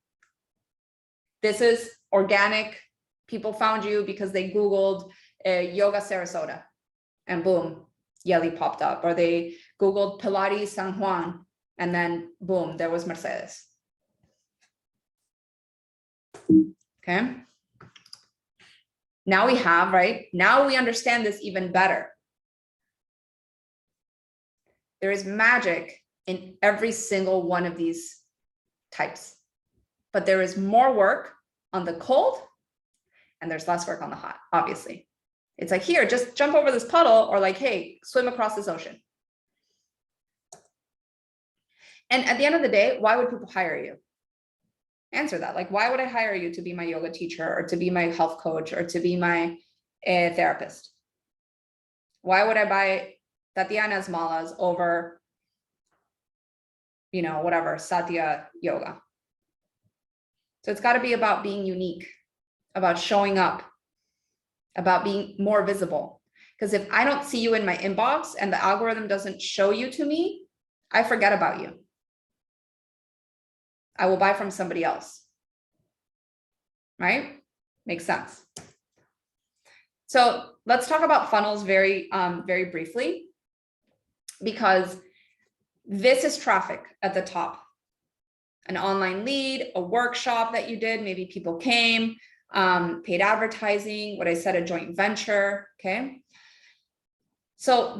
This is organic. People found you because they Googled yoga Sarasota and boom, Yeli popped up. Or they Googled Pilates San Juan and then boom, there was Mercedes. Okay. Now we have, right? Now we understand this even better. There is magic in every single one of these types, but there is more work on the cold and there's less work on the hot, obviously. It's like, here, just jump over this puddle, or like, hey, swim across this ocean. And at the end of the day, why would people hire you? Answer that. Like, why would I hire you to be my yoga teacher or to be my health coach or to be my therapist? Why would I buy Tatiana's malas over, whatever, Satya yoga? So it's got to be about being unique, about showing up, about being more visible. Because if I don't see you in my inbox and the algorithm doesn't show you to me, I forget about you. I will buy from somebody else. Right? Makes sense. So let's talk about funnels very briefly, because this is traffic at the top. An online lead, a workshop that you did, maybe people came, paid advertising, what I said, a joint venture, okay? So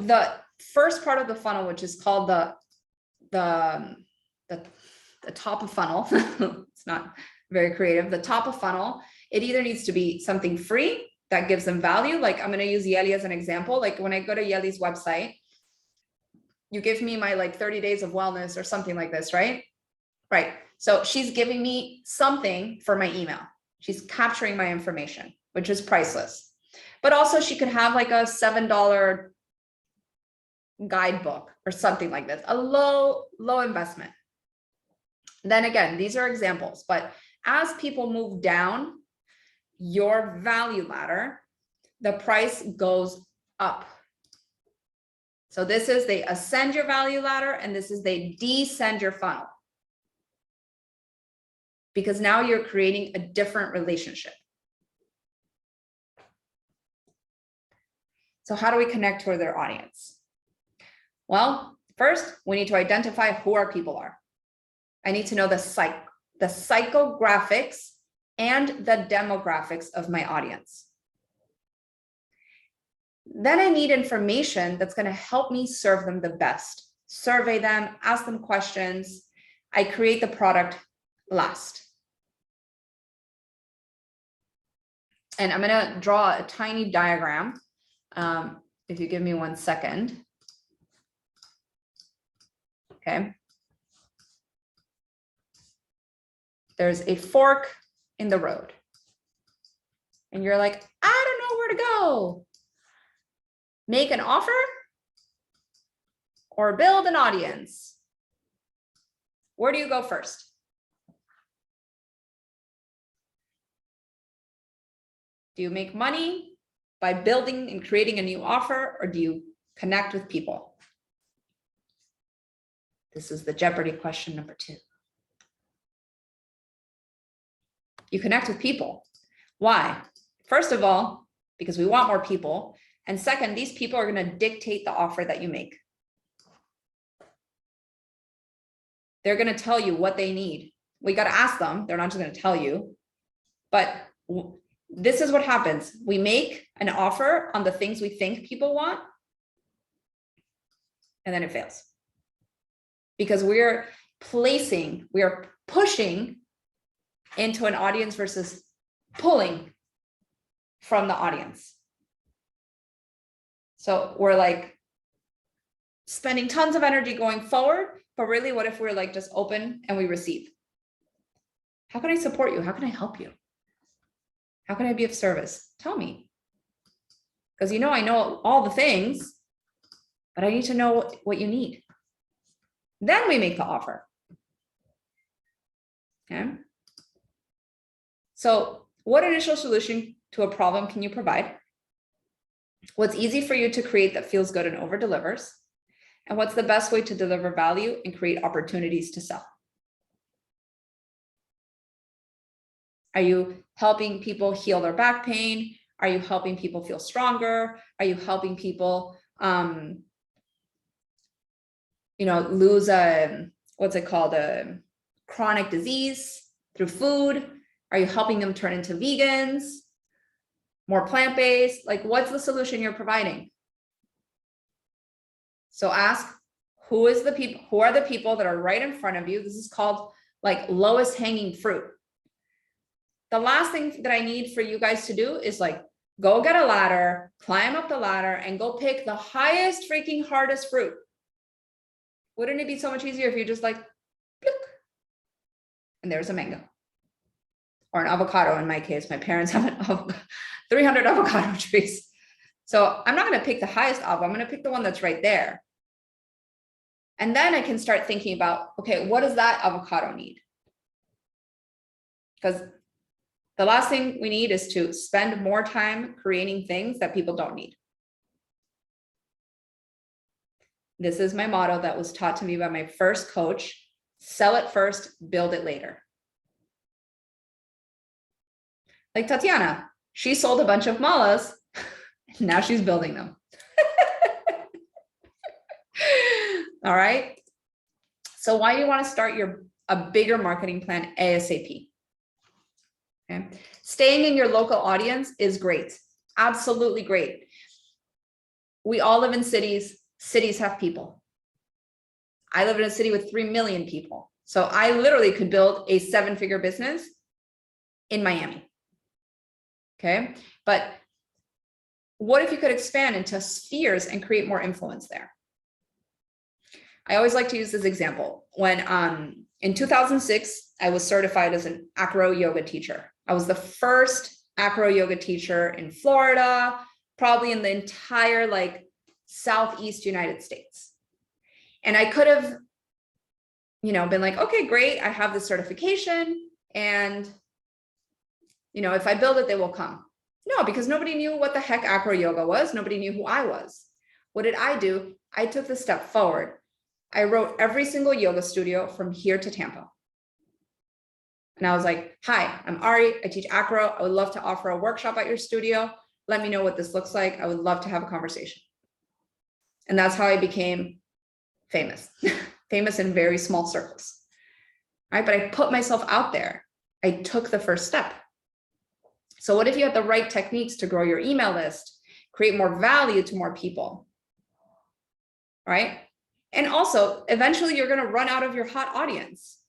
first part of the funnel, which is called the top of funnel. It's not very creative. The top of funnel, it either needs to be something free that gives them value. Like I'm going to use Yeli as an example. Like when I go to Yeli's website, you give me my like 30 days of wellness or something like this, right? Right. So she's giving me something for my email. She's capturing my information, which is priceless. But also she could have like a $7 guidebook or something like this, a low investment. Then again, these are examples, but as people move down your value ladder, the price goes up. So this is they ascend your value ladder, and this is they descend your funnel. Because now you're creating a different relationship. So how do we connect to their audience? Well, first, we need to identify who our people are. I need to know the psychographics and the demographics of my audience. Then I need information that's going to help me serve them the best. Survey them, ask them questions. I create the product last. And I'm going to draw a tiny diagram. If you give me 1 second. Okay. There's a fork in the road. And you're like, I don't know where to go. Make an offer or build an audience. Where do you go first? Do you make money by building and creating a new offer, or do you connect with people? This is the Jeopardy question number 2. You connect with people. Why? First of all, because we want more people. And second, these people are going to dictate the offer that you make. They're going to tell you what they need. We got to ask them. They're not just going to tell you. But this is what happens. We make an offer on the things we think people want, and then it fails. Because we're pushing into an audience versus pulling from the audience. So we're like spending tons of energy going forward, but really what if we're like just open and we receive? How can I support you? How can I help you? How can I be of service? Tell me. Because I know all the things, but I need to know what you need. Then we make the offer. Okay. So what initial solution to a problem can you provide? What's easy for you to create that feels good and over delivers? And what's the best way to deliver value and create opportunities to sell? Are you helping people heal their back pain? Are you helping people feel stronger? Are you helping people, lose a chronic disease through food? Are you helping them turn into vegans, more plant-based? Like, what's the solution you're providing? So ask, who are the people that are right in front of you? This is called like lowest hanging fruit. The last thing that I need for you guys to do is like, go get a ladder, climb up the ladder, and go pick the highest freaking hardest fruit. Wouldn't it be so much easier if you just like, look, and there's a mango or an avocado? In my case, my parents have 300 avocado trees. So I'm not going to pick the highest avocado. I'm going to pick the one that's right there. And then I can start thinking about, okay, what does that avocado need? Because the last thing we need is to spend more time creating things that people don't need. This is my motto that was taught to me by my first coach: sell it first, build it later. Like Tatiana, she sold a bunch of malas, now she's building them. All right. So why do you want to start a bigger marketing plan ASAP? Okay. Staying in your local audience is great. Absolutely great. We all live in cities. Cities have people. I live in a city with 3 million people. So I literally could build a 7-figure business in Miami. Okay. But what if you could expand into spheres and create more influence there? I always like to use this example. When in 2006, I was certified as an acro yoga teacher. I was the first acro yoga teacher in Florida, probably in the entire like Southeast United States. And I could have, been like, okay, great. I have this certification and, if I build it, they will come. No, because nobody knew what the heck acro yoga was. Nobody knew who I was. What did I do? I took the step forward. I wrote every single yoga studio from here to Tampa. And I was like, hi, I'm Ari. I teach acro. I would love to offer a workshop at your studio. Let me know what this looks like. I would love to have a conversation. And that's how I became famous, famous in very small circles. Right? But I put myself out there. I took the first step. So what if you had the right techniques to grow your email list, create more value to more people, right? And also, eventually you're going to run out of your hot audience.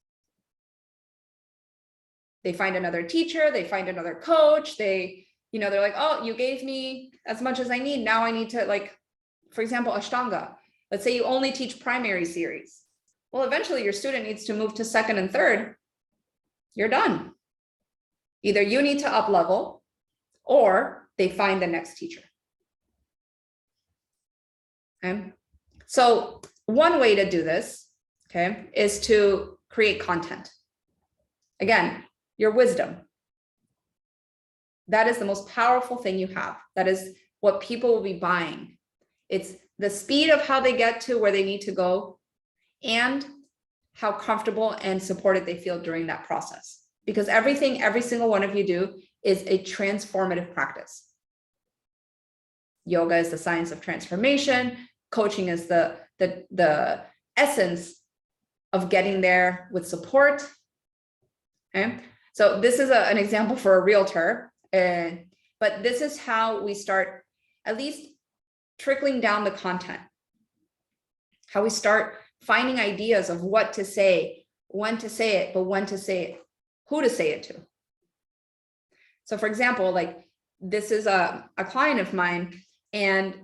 They find another teacher, they find another coach, they're like, oh, you gave me as much as I need. Now I need to, like, for example, Ashtanga. Let's say you only teach primary series. Well, eventually your student needs to move to second and third. You're done. Either you need to up level or they find the next teacher. Okay. So one way to do this, okay, is to create content. Again, your wisdom. That is the most powerful thing you have. That is what people will be buying. It's the speed of how they get to where they need to go and how comfortable and supported they feel during that process. Because everything, every single one of you do is a transformative practice. Yoga is the science of transformation. Coaching is the essence of getting there with support. Okay, so this is an example for a realtor, but this is how we start at least trickling down the content. How we start finding ideas of what to say, when to say it, but when to say it, who to say it to. So for example, like this is a client of mine, and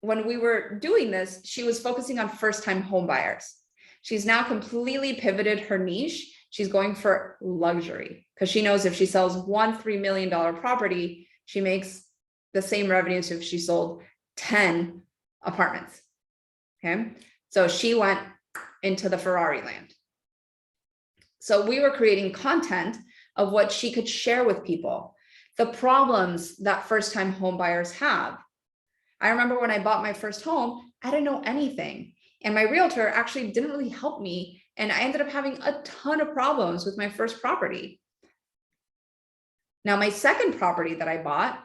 when we were doing this, she was focusing on first-time home buyers. She's now completely pivoted her niche. She's going for luxury because she knows if she sells one $3 million property, she makes the same revenues if she sold 10 apartments. Okay, so she went into the Ferrari land. So we were creating content of what she could share with people, the problems that first-time home buyers have. I remember when I bought my first home, I didn't know anything. And my realtor actually didn't really help me. And I ended up having a ton of problems with my first property. Now, my second property that I bought,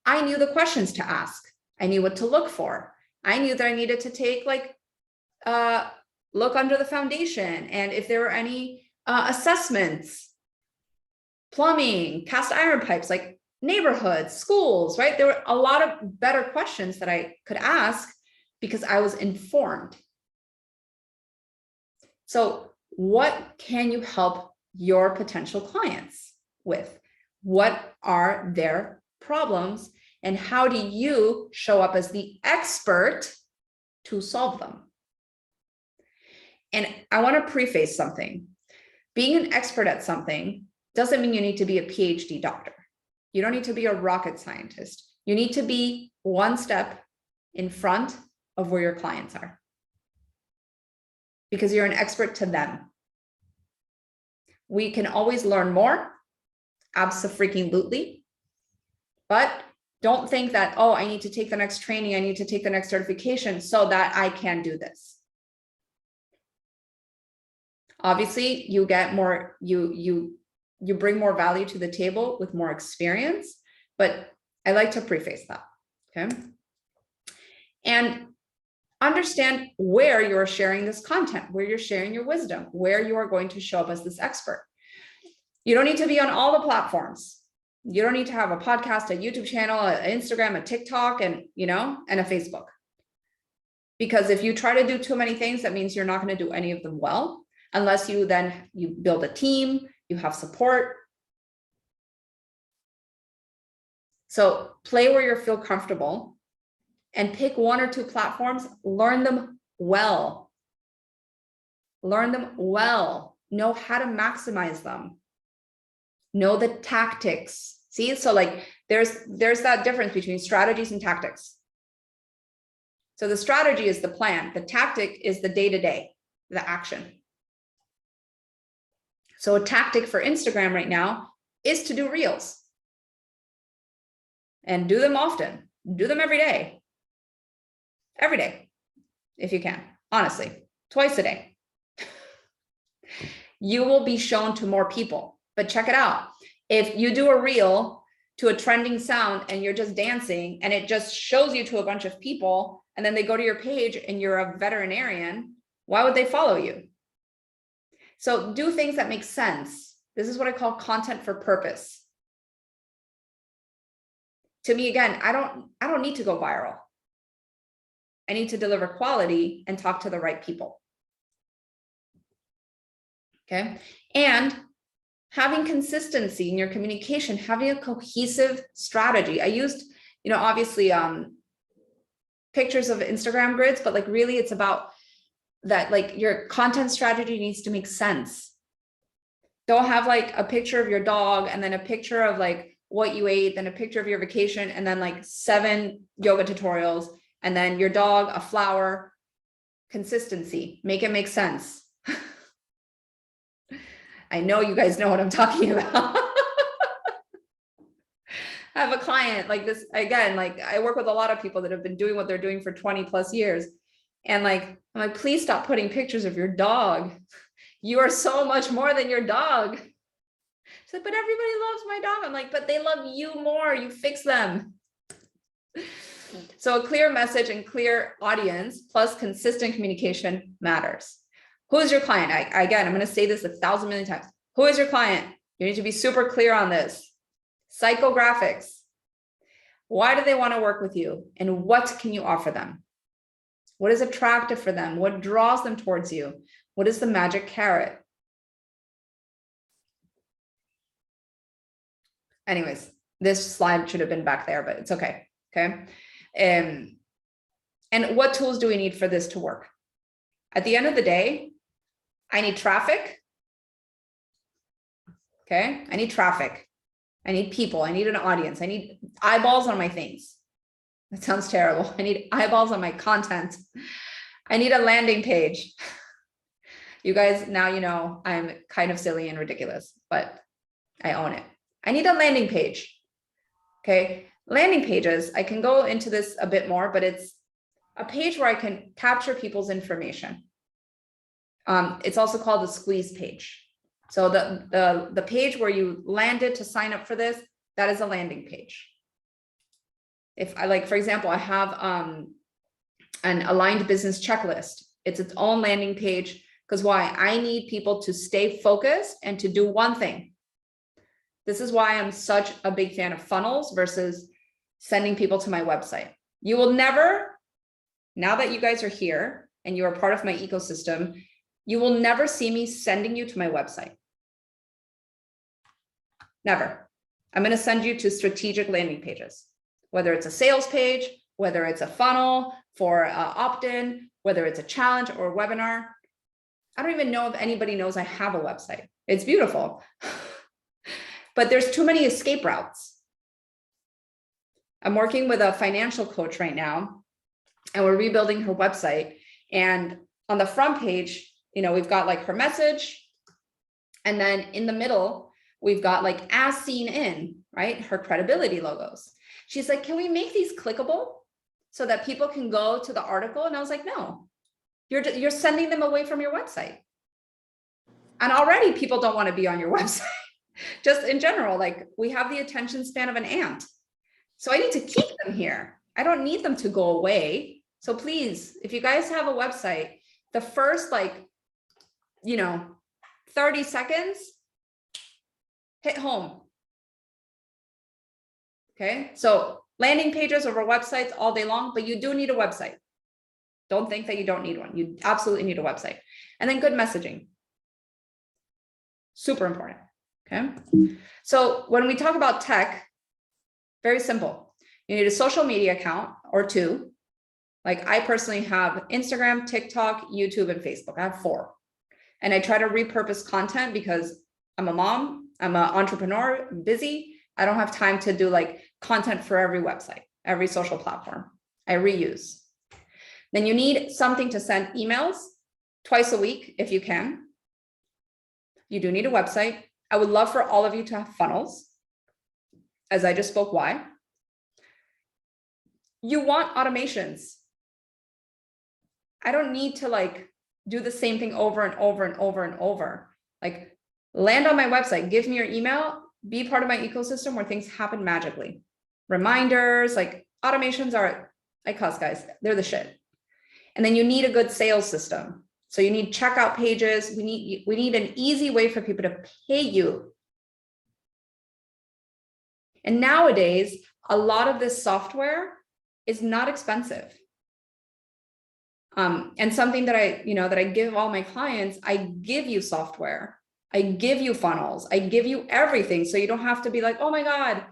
I knew the questions to ask. I knew what to look for. I knew that I needed to take look under the foundation. And if there were any assessments, plumbing, cast iron pipes, like neighborhoods, schools, right? There were a lot of better questions that I could ask because I was informed. So what can you help your potential clients with? What are their problems? And how do you show up as the expert to solve them? And I want to preface something. Being an expert at something doesn't mean you need to be a PhD doctor. You don't need to be a rocket scientist. You need to be one step in front of where your clients are, because you're an expert to them. We can always learn more, abso-freaking-lutely, but don't think that, oh, I need to take the next training, I need to take the next certification so that I can do this. Obviously, you get more, you bring more value to the table with more experience, but I like to preface that, okay? And understand where you're sharing this content, where you're sharing your wisdom, where you are going to show up as this expert. You don't need to be on all the platforms. You don't need to have a podcast, a YouTube channel, an Instagram, a TikTok, and a Facebook. Because if you try to do too many things, that means you're not going to do any of them well, unless you build a team, you have support. So play where you feel comfortable and pick 1 or 2 platforms, learn them well. Learn them well. Know how to maximize them. Know the tactics. See, so like there's that difference between strategies and tactics. So the strategy is the plan. The tactic is the day-to-day, the action. So a tactic for Instagram right now is to do reels. And do them often. Do them every day. Every day, if you can, honestly, twice a day. You will be shown to more people, but check it out. If you do a reel to a trending sound and you're just dancing and it just shows you to a bunch of people and then they go to your page and you're a veterinarian, why would they follow you? So do things that make sense. This is what I call content for purpose. To me, again, I don't need to go viral. I need to deliver quality and talk to the right people. Okay. And having consistency in your communication, having a cohesive strategy. I used, obviously pictures of Instagram grids, but like really it's about that, like your content strategy needs to make sense. Don't have like a picture of your dog and then a picture of like what you ate, then a picture of your vacation, and then like 7 yoga tutorials, and then your dog, a flower. Consistency, make it make sense. I know you guys know what I'm talking about. I have a client like this, again, like I work with a lot of people that have been doing what they're doing for 20 plus years. And like, I'm like, please stop putting pictures of your dog. You are so much more than your dog. She said, but everybody loves my dog. I'm like, but they love you more. You fix them. So a clear message and clear audience plus consistent communication matters. Who is your client? Again, I'm going to say this 1,000 million times. Who is your client? You need to be super clear on this. Psychographics. Why do they want to work with you? And what can you offer them? What is attractive for them? What draws them towards you? What is the magic carrot? Anyways, this slide should have been back there, but it's okay. Okay. And what tools do we need for this to work? At the end of the day, I need traffic. Okay. I need traffic. I need people. I need an audience. I need eyeballs on my things. That sounds terrible. I need eyeballs on my content. I need a landing page. You guys, now you know I'm kind of silly and ridiculous, but I own it. I need a landing page. Okay. Landing pages, I can go into this a bit more, but it's a page where I can capture people's information. It's also called the squeeze page. So the page where you landed to sign up for this, that is a landing page. If I like, for example, I have an aligned business checklist. It's its own landing page because why? I need people to stay focused and to do one thing. This is why I'm such a big fan of funnels versus sending people to my website. You will never, now that you guys are here and you are part of my ecosystem, you will never see me sending you to my website. Never. I'm going to send you to strategic landing pages, whether it's a sales page, whether it's a funnel for opt-in, whether it's a challenge or a webinar. I don't even know if anybody knows I have a website. It's beautiful, but there's too many escape routes. I'm working with a financial coach right now, and we're rebuilding her website. And on the front page, we've got like her message. And then in the middle, we've got like as seen in, right? Her credibility logos. She's like, can we make these clickable so that people can go to the article? And I was like, no, you're sending them away from your website. And already people don't want to be on your website. Just in general, like we have the attention span of an ant. So I need to keep them here. I don't need them to go away. So please, if you guys have a website, the first 30 seconds, hit home. Okay, so landing pages over websites all day long, but you do need a website. Don't think that you don't need one. You absolutely need a website. And then good messaging. Super important. Okay. So when we talk about tech, very simple. You need a social media account or two. Like I personally have Instagram, TikTok, YouTube, and Facebook. I have 4. And I try to repurpose content because I'm a mom, I'm an entrepreneur, I'm busy. I don't have time to do like content for every website, every social platform. I reuse. Then you need something to send emails twice a week if you can. You do need a website. I would love for all of you to have funnels, as I just spoke why. You want automations. I don't need to like do the same thing over and over and over and over. Like land on my website, give me your email, be part of my ecosystem where things happen magically. Reminders, like automations are like us guys, they're the shit. And then you need a good sales system. So you need checkout pages. We need an easy way for people to pay you. And nowadays, a lot of this software is not expensive. And something that I give all my clients, I give you software, I give you funnels, I give you everything. So you don't have to be like, oh my God,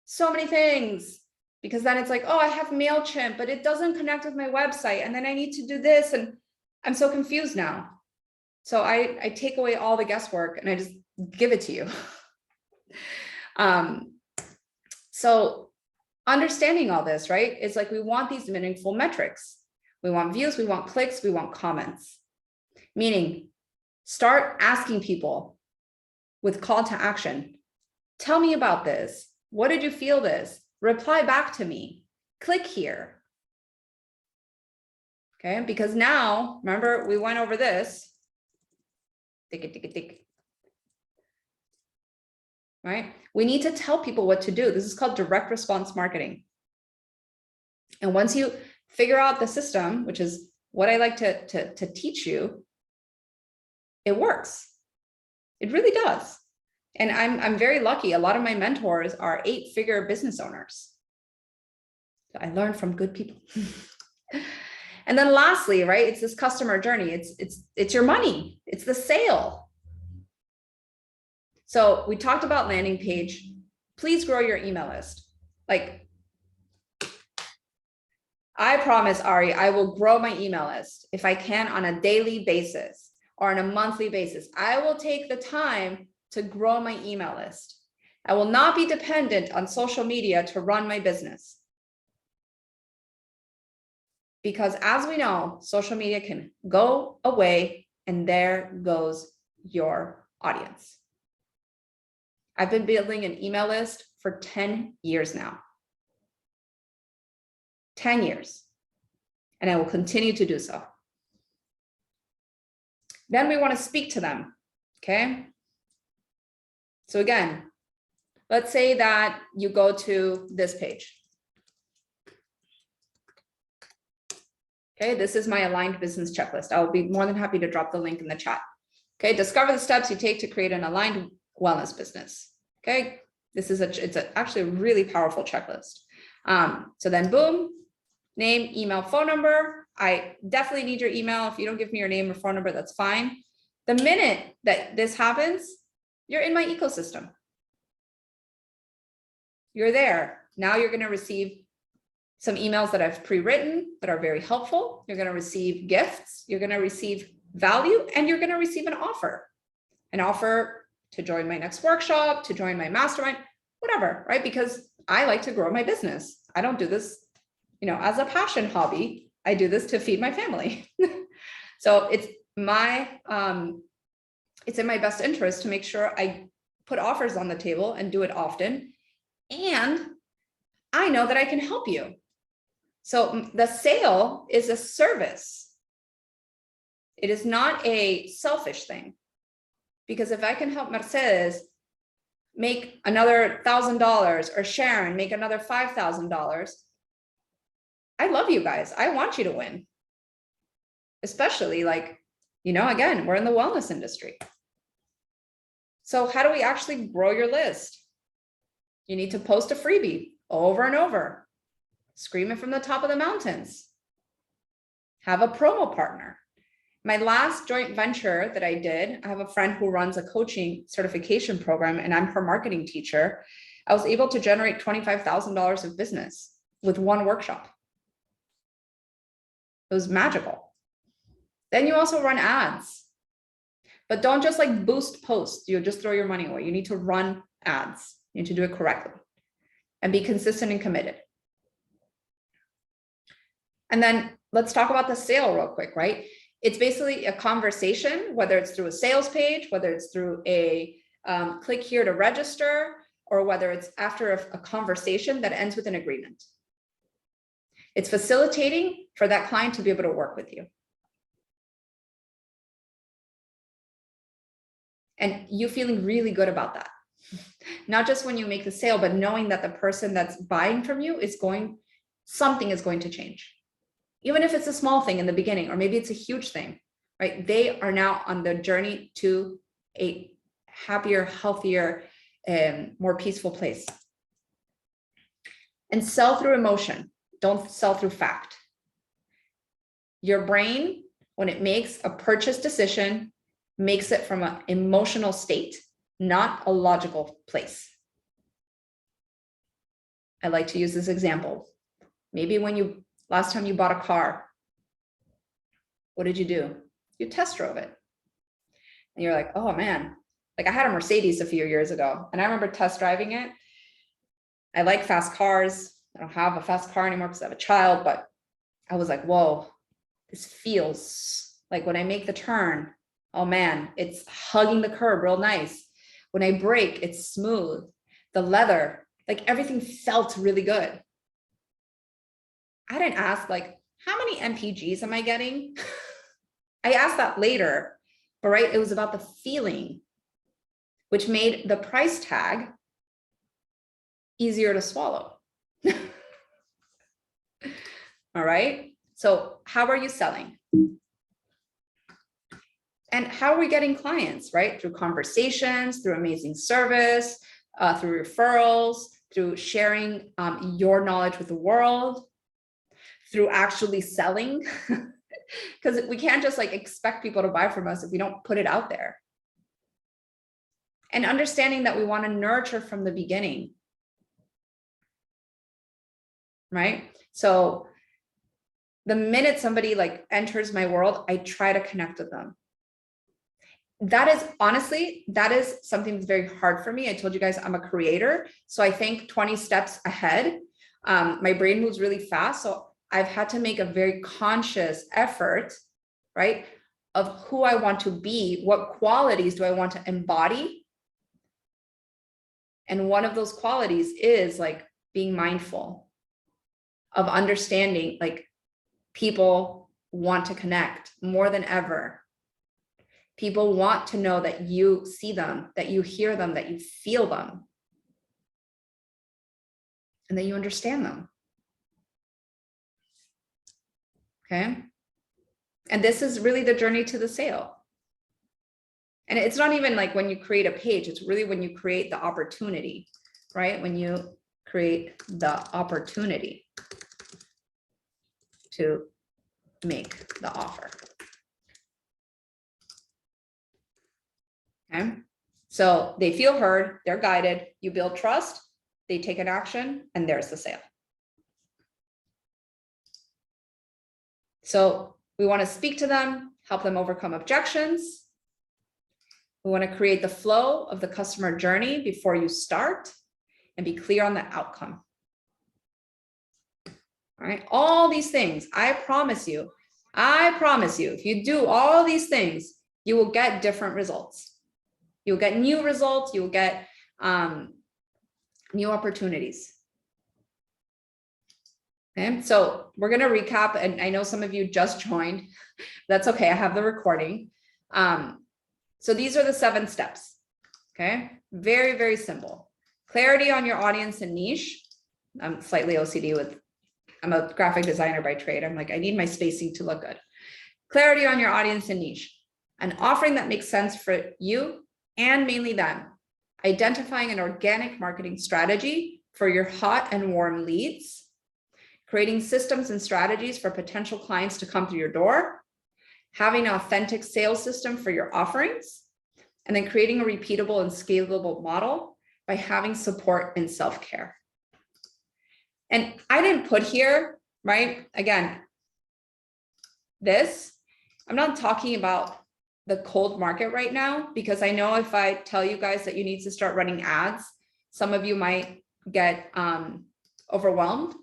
so many things. Because then it's like, oh, I have MailChimp, but it doesn't connect with my website. And then I need to do this. And I'm so confused now. So I take away all the guesswork and I just give it to you. So understanding all this, right? It's like we want these meaningful metrics. We want views, we want clicks, we want comments. Meaning, start asking people with call to action. Tell me about this. What did you feel this? Reply back to me. Click here. Okay, because now, remember, we went over this. Tick. Right? We need to tell people what to do. This is called direct response marketing. And once you figure out the system, which is what I like to teach you, it works. It really does. And I'm very lucky. A lot of my mentors are 8-figure business owners. So I learned from good people. And then lastly, right, it's this customer journey. It's your money. It's the sale. So we talked about landing page. Please grow your email list. Like, I promise, Ari, I will grow my email list if I can on a daily basis or on a monthly basis. I will take the time to grow my email list. I will not be dependent on social media to run my business. Because as we know, social media can go away and there goes your audience. I've been building an email list for 10 years now. 10 years. And I will continue to do so. Then we want to speak to them. Okay. So again, let's say that you go to this page. Okay, this is my aligned business checklist. I'll be more than happy to drop the link in the chat. Okay, discover the steps you take to create an aligned wellness business. Okay, it's actually a really powerful checklist. So then boom, name, email, phone number. I definitely need your email. If you don't give me your name or phone number, that's fine. The minute that this happens, you're in my ecosystem. You're there. Now you're going to receive some emails that I've pre-written that are very helpful. You're going to receive gifts. You're going to receive value, and you're going to receive an offer to join my next workshop, to join my mastermind, whatever, right? Because I like to grow my business. I don't do this, as a passion hobby. I do this to feed my family. So it's in my best interest to make sure I put offers on the table and do it often. And I know that I can help you. So the sale is a service. It is not a selfish thing. Because if I can help Mercedes make another $1,000 or Sharon make another $5,000, I love you guys. I want you to win. Especially again, we're in the wellness industry. So how do we actually grow your list? You need to post a freebie over and over. Scream it from the top of the mountains. Have a promo partner. My last joint venture that I did, I have a friend who runs a coaching certification program and I'm her marketing teacher. I was able to generate $25,000 of business with one workshop. It was magical. Then you also run ads, but don't just like boost posts. You'll just throw your money away. You need to run ads. You need to do it correctly and be consistent and committed. And then let's talk about the sale real quick, right? It's basically a conversation, whether it's through a sales page, whether it's through a click here to register, or whether it's after a conversation that ends with an agreement. It's facilitating for that client to be able to work with you. And you feeling really good about that. Not just when you make the sale, but knowing that the person that's buying from you is something is going to change. Even if it's a small thing in the beginning, or maybe it's a huge thing, right? They are now on the journey to a happier, healthier, and more peaceful place. And sell through emotion. Don't sell through fact. Your brain, when it makes a purchase decision, makes it from an emotional state, not a logical place. I like to use this example. Maybe when last time you bought a car, what did you do? You test drove it. And you're like, oh man, like I had a Mercedes a few years ago and I remember test driving it. I like fast cars. I don't have a fast car anymore because I have a child, but I was like, whoa, this feels like when I make the turn, oh man, it's hugging the curb real nice. When I brake, it's smooth. The leather, like everything felt really good. I didn't ask like, how many MPGs am I getting? I asked that later, but right, it was about the feeling, which made the price tag easier to swallow. All right. So how are you selling? And how are we getting clients, right? Through conversations, through amazing service, through referrals, through sharing your knowledge with the world, through actually selling. Because we can't just like expect people to buy from us if we don't put it out there. And understanding that we want to nurture from the beginning. Right? So the minute somebody like enters my world, I try to connect with them. That is honestly, that is something that's very hard for me. I told you guys I'm a creator. So I think 20 steps ahead. My brain moves really fast. So I've had to make a very conscious effort, right? Of who I want to be, what qualities do I want to embody? And one of those qualities is like being mindful of understanding, like people want to connect more than ever. People want to know that you see them, that you hear them, that you feel them, and that you understand them. Okay. And this is really the journey to the sale. And it's not even like when you create a page, it's really when you create the opportunity, right? When you create the opportunity to make the offer. Okay. So they feel heard, they're guided, you build trust, they take an action, and there's the sale. So we want to speak to them, help them overcome objections. We want to create the flow of the customer journey before you start and be clear on the outcome. All right, all these things, I promise you, if you do all these things, you will get different results. You'll get new results, you'll get new opportunities. Okay, so we're going to recap, and I know some of you just joined. That's okay, I have the recording. So these are the 7 steps. Okay, very, very simple. Clarity on your audience and niche. I'm slightly OCD with, I'm a graphic designer by trade. I'm like, I need my spacing to look good. Clarity on your audience and niche. An offering that makes sense for you and mainly them. Identifying an organic marketing strategy for your hot and warm leads. creating systems and strategies for potential clients to come through your door, having an authentic sales system for your offerings, and then creating a repeatable and scalable model by having support and self-care. And I didn't put here, right? Again, I'm not talking about the cold market right now, because I know if I tell you guys that you need to start running ads, some of you might get overwhelmed.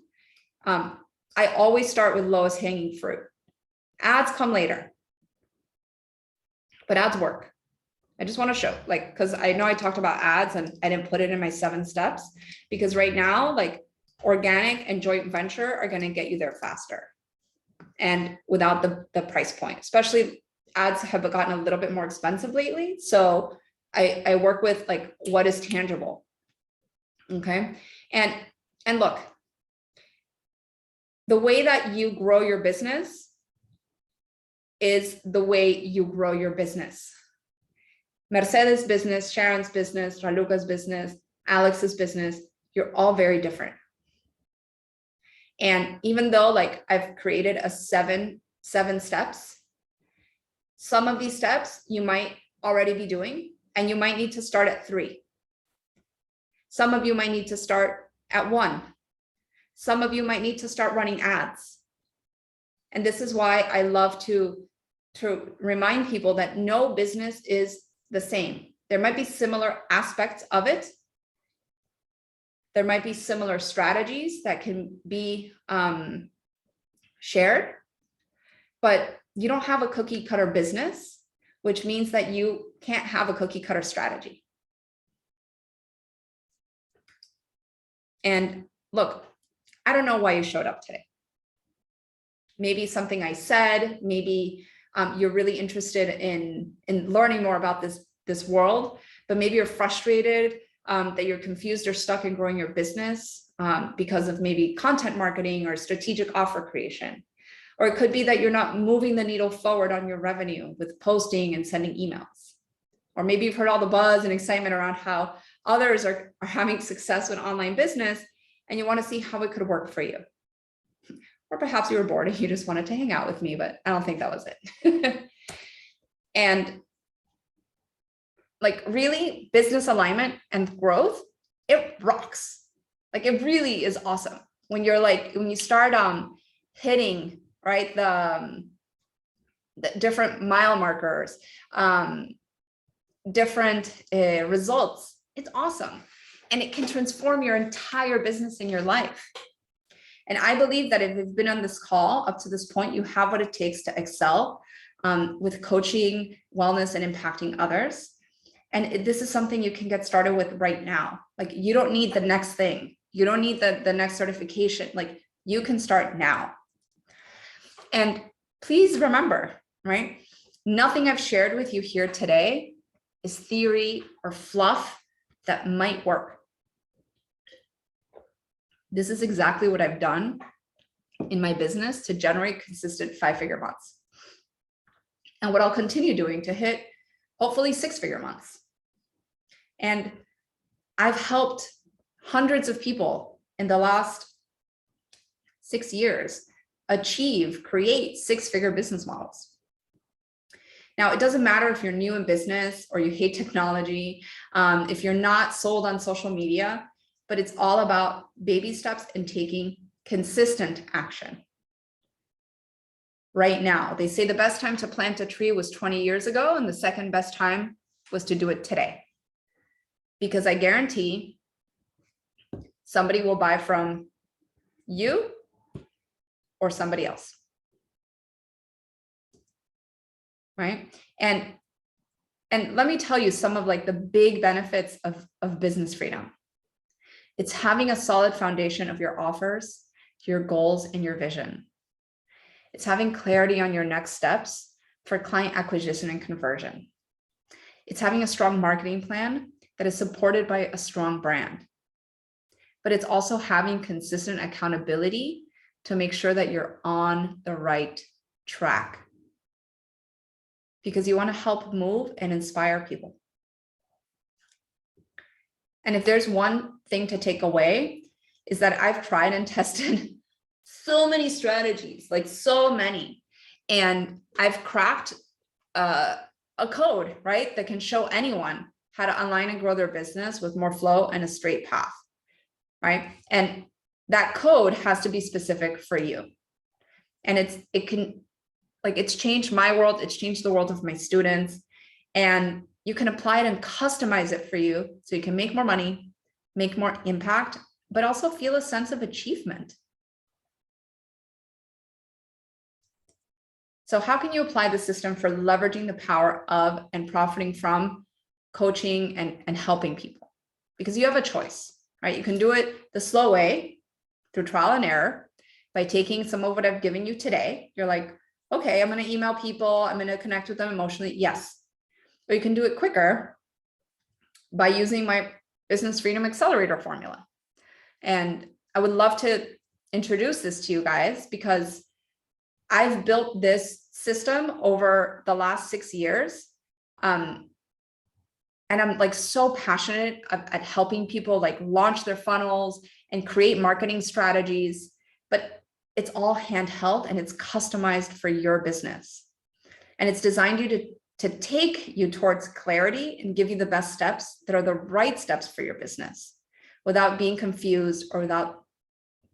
I always start with lowest hanging fruit. Ads come later, but ads work. I just want to show, like, because I know I talked about ads and I didn't put it in my 7 steps, because right now, like, organic and joint venture are going to get you there faster and without the price point. Especially ads have gotten a little bit more expensive lately. So I work with like what is tangible. Okay. And look, the way that you grow your business is the way you grow your business. Mercedes' business, Sharon's business, Raluca's business, Alex's business, you're all very different. And even though like I've created a seven steps, some of these steps you might already be doing, and you might need to start at 3. Some of you might need to start at 1. Some of you might need to start running ads. And this is why I love to remind people that no business is the same. There might be similar aspects of it. There might be similar strategies that can be shared, but you don't have a cookie cutter business, which means that you can't have a cookie cutter strategy. And look, I don't know why you showed up today. Maybe something I said, maybe you're really interested in learning more about this world, but maybe you're frustrated that you're confused or stuck in growing your business because of maybe content marketing or strategic offer creation. Or it could be that you're not moving the needle forward on your revenue with posting and sending emails. Or maybe you've heard all the buzz and excitement around how others are having success with online business, and you want to see how it could work for you. Or perhaps you were bored and you just wanted to hang out with me, but I don't think that was it. And like really, business alignment and growth, it rocks. Like it really is awesome. When you start hitting, right, the different mile markers, different results, it's awesome. And it can transform your entire business and your life. And I believe that if you've been on this call up to this point, you have what it takes to excel with coaching, wellness, and impacting others. And this is something you can get started with right now. Like you don't need the next thing. You don't need the next certification. Like you can start now. And please remember, right? Nothing I've shared with you here today is theory or fluff that might work. This is exactly what I've done in my business to generate consistent 5-figure months. And what I'll continue doing to hit hopefully 6-figure months. And I've helped hundreds of people in the last 6 years create 6-figure business models. Now, it doesn't matter if you're new in business or you hate technology, if you're not sold on social media, but it's all about baby steps and taking consistent action. Right now, they say the best time to plant a tree was 20 years ago, and the second best time was to do it today. Because I guarantee somebody will buy from you or somebody else. Right? And let me tell you some of like the big benefits of business freedom. It's having a solid foundation of your offers, your goals, and your vision. It's having clarity on your next steps for client acquisition and conversion. It's having a strong marketing plan that is supported by a strong brand. But it's also having consistent accountability to make sure that you're on the right track. Because you want to help move and inspire people. And if there's one thing to take away, is that I've tried and tested so many strategies, like so many. And I've cracked a code, right, that can show anyone how to align and grow their business with more flow and a straight path, right? And that code has to be specific for you. And it's changed my world. It's changed the world of my students. And you can apply it and customize it for you so you can make more money, make more impact, but also feel a sense of achievement. So how can you apply the system for leveraging the power of and profiting from coaching and helping people? Because you have a choice, right? You can do it the slow way through trial and error by taking some of what I've given you today. You're like, okay, I'm going to email people. I'm going to connect with them emotionally. Yes. Or you can do it quicker by using my Business Freedom Accelerator formula. And I would love to introduce this to you guys because I've built this system over the last 6 years. And I'm like so passionate at helping people like launch their funnels and create marketing strategies, but it's all handheld and it's customized for your business. And it's designed to take you towards clarity and give you the best steps that are the right steps for your business without being confused or without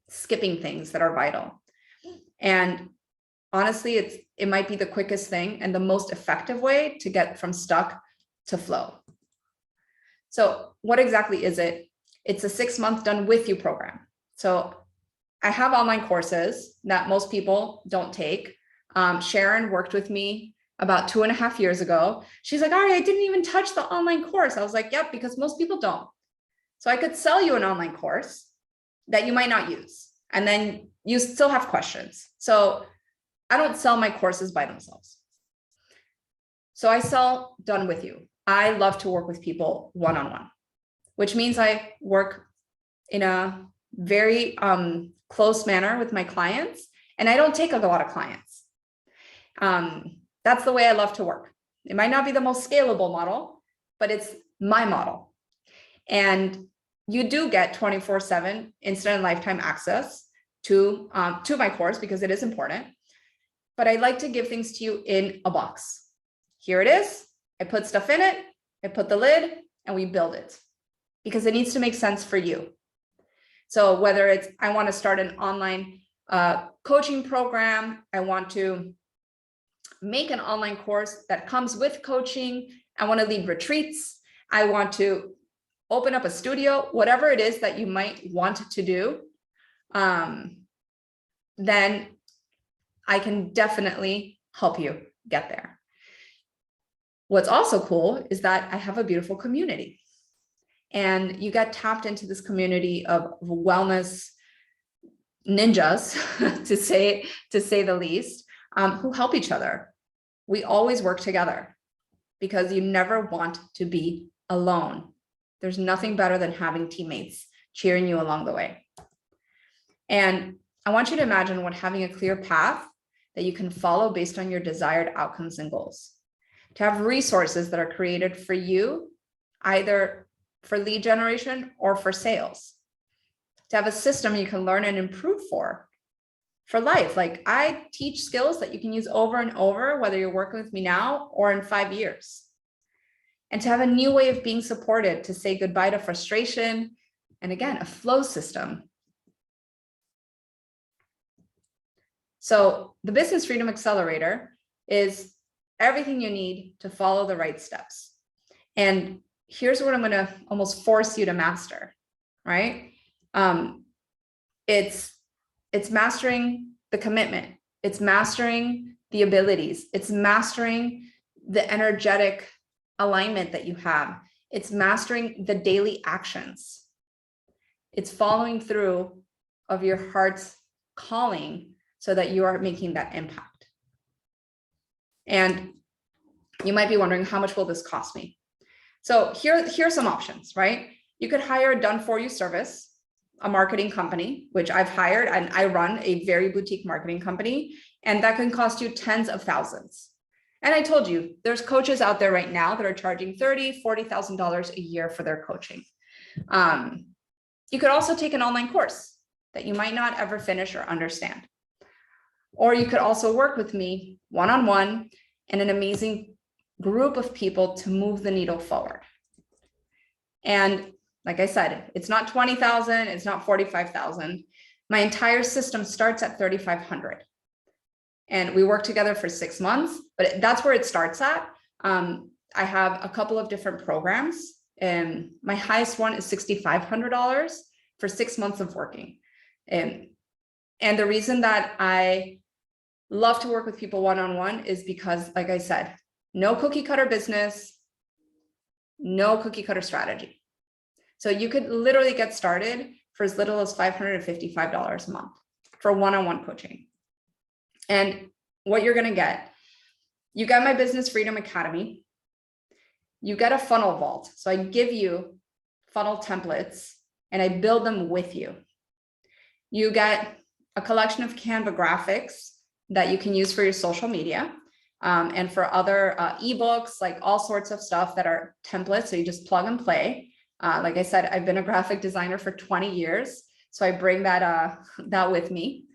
skipping things that are vital. And honestly, it might be the quickest thing and the most effective way to get from stuck to flow. So what exactly is it? It's a 6-month done with you program. So I have online courses that most people don't take. Sharon worked with me about 2.5 years ago. She's like, Ari, I didn't even touch the online course. I was like, yep, because most people don't. So I could sell you an online course that you might not use. And then you still have questions. So I don't sell my courses by themselves. So I sell done with you. I love to work with people one-on-one, which means I work in a very close manner with my clients, and I don't take a lot of clients. That's the way I love to work. It might not be the most scalable model, but it's my model. And you do get 24/7 instant and lifetime access to my course because it is important. But I like to give things to you in a box. Here it is. I put stuff in it. I put the lid and we build it because it needs to make sense for you. So whether it's, I want to start an online coaching program, I want to make an online course that comes with coaching, I want to lead retreats, I want to open up a studio, whatever it is that you might want to do, then I can definitely help you get there. What's also cool is that I have a beautiful community, and you get tapped into this community of wellness ninjas, to say the least, who help each other. We always work together because you never want to be alone. There's nothing better than having teammates cheering you along the way. And I want you to imagine what having a clear path that you can follow based on your desired outcomes and goals. To have resources that are created for you, either for lead generation or for sales. To have a system you can learn and improve for life. Like I teach skills that you can use over and over, whether you're working with me now or in 5 years. And to have a new way of being supported, to say goodbye to frustration, and again, a flow system. So the Business Freedom Accelerator is everything you need to follow the right steps. And here's what I'm going to almost force you to master, right? It's mastering the commitment. It's mastering the abilities. It's mastering the energetic alignment that you have. It's mastering the daily actions. It's following through of your heart's calling so that you are making that impact. And you might be wondering, how much will this cost me? So here's some options, right? You could hire a done-for-you service, a marketing company, which I've hired, and I run a very boutique marketing company, and that can cost you tens of thousands. And I told you, there's coaches out there right now that are charging $30,000, $40,000 a year for their coaching. You could also take an online course. that you might not ever finish or understand. Or you could also work with me one-on-one and an amazing group of people to move the needle forward. And like I said, it's not 20,000, it's not 45,000. My entire system starts at 3,500. And we work together for 6 months, but that's where it starts at. I have a couple of different programs, and my highest one is $6,500 for 6 months of working. And the reason that I love to work with people one-on-one is because, like I said, no cookie cutter business, no cookie cutter strategy. So you could literally get started for as little as $555 a month for one-on-one coaching. And what you're going to get, you get my Business Freedom Academy, you get a funnel vault. So I give you funnel templates and I build them with you. You get a collection of Canva graphics that you can use for your social media and for other ebooks, like all sorts of stuff that are templates. So you just plug and play. Like I said, I've been a graphic designer for 20 years. So I bring that with me.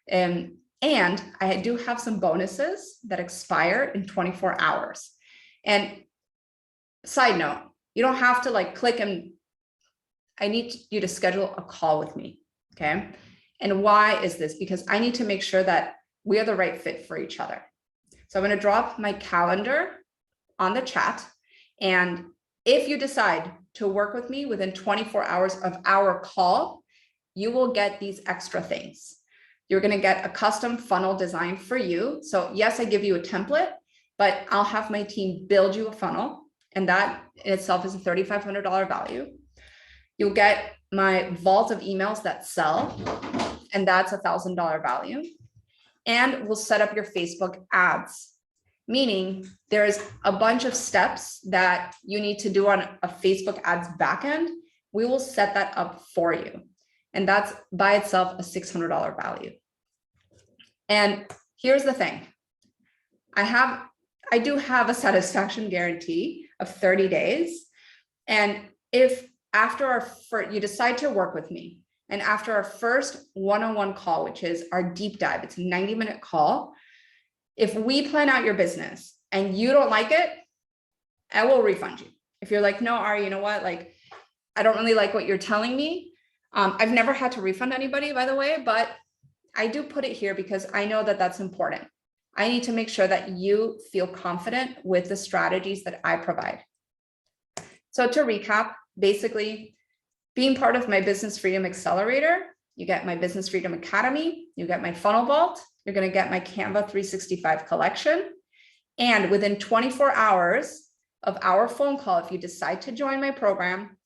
And I do have some bonuses that expire in 24 hours. And side note, you don't have to like click and I need you to schedule a call with me. Okay. And why is this? Because I need to make sure that we are the right fit for each other. So I'm going to drop my calendar on the chat. And if you decide to work with me within 24 hours of our call, you will get these extra things. You're going to get a custom funnel design for you. So yes, I give you a template, but I'll have my team build you a funnel. And that in itself is a $3,500 value. You'll get my vault of emails that sell, and that's a $1,000 value. And we'll set up your Facebook ads, meaning there's a bunch of steps that you need to do on a Facebook ads backend. We will set that up for you. And that's by itself a $600 value. And here's the thing. I do have a satisfaction guarantee of 30 days. And if after you decide to work with me, and after our first one-on-one call, which is our deep dive, it's a 90-minute call. If we plan out your business and you don't like it, I will refund you. If you're like, no, Ari, you know what? Like, I don't really like what you're telling me. I've never had to refund anybody, by the way, but I do put it here because I know that that's important. I need to make sure that you feel confident with the strategies that I provide. So to recap, basically, being part of my Business Freedom Accelerator, you get my Business Freedom Academy, you get my funnel vault, you're going to get my Canva 365 collection. And within 24 hours of our phone call, if you decide to join my program,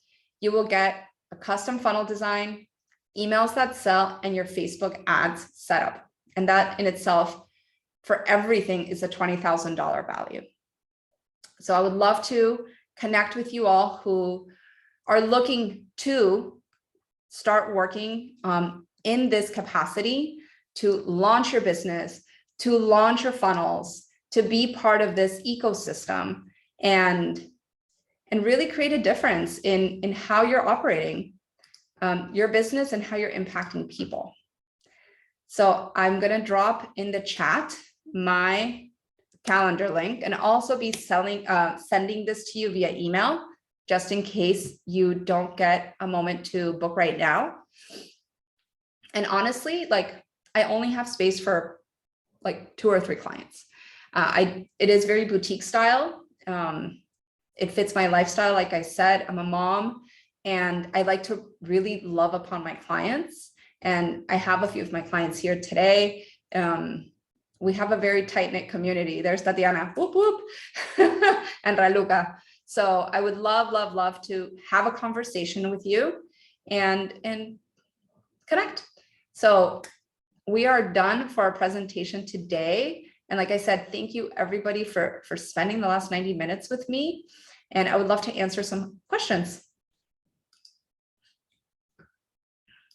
you will get a custom funnel design, emails that sell, and your Facebook ads setup. And that in itself, for everything, is a $20,000 value. So I would love to connect with you all who are looking to start working in this capacity to launch your business, to launch your funnels, to be part of this ecosystem and really create a difference in how you're operating your business and how you're impacting people. So I'm going to drop in the chat my calendar link and also be sending this to you via email, just in case you don't get a moment to book right now. And honestly, like I only have space for like 2 or 3 clients. It is very boutique style. It fits my lifestyle. Like I said, I'm a mom and I like to really love upon my clients. And I have a few of my clients here today. We have a very tight-knit community. There's Tatiana, whoop, whoop, and Raluca. So I would love to have a conversation with you and connect. So we are done for our presentation today. And like I said, thank you everybody for spending the last 90 minutes with me. And I would love to answer some questions.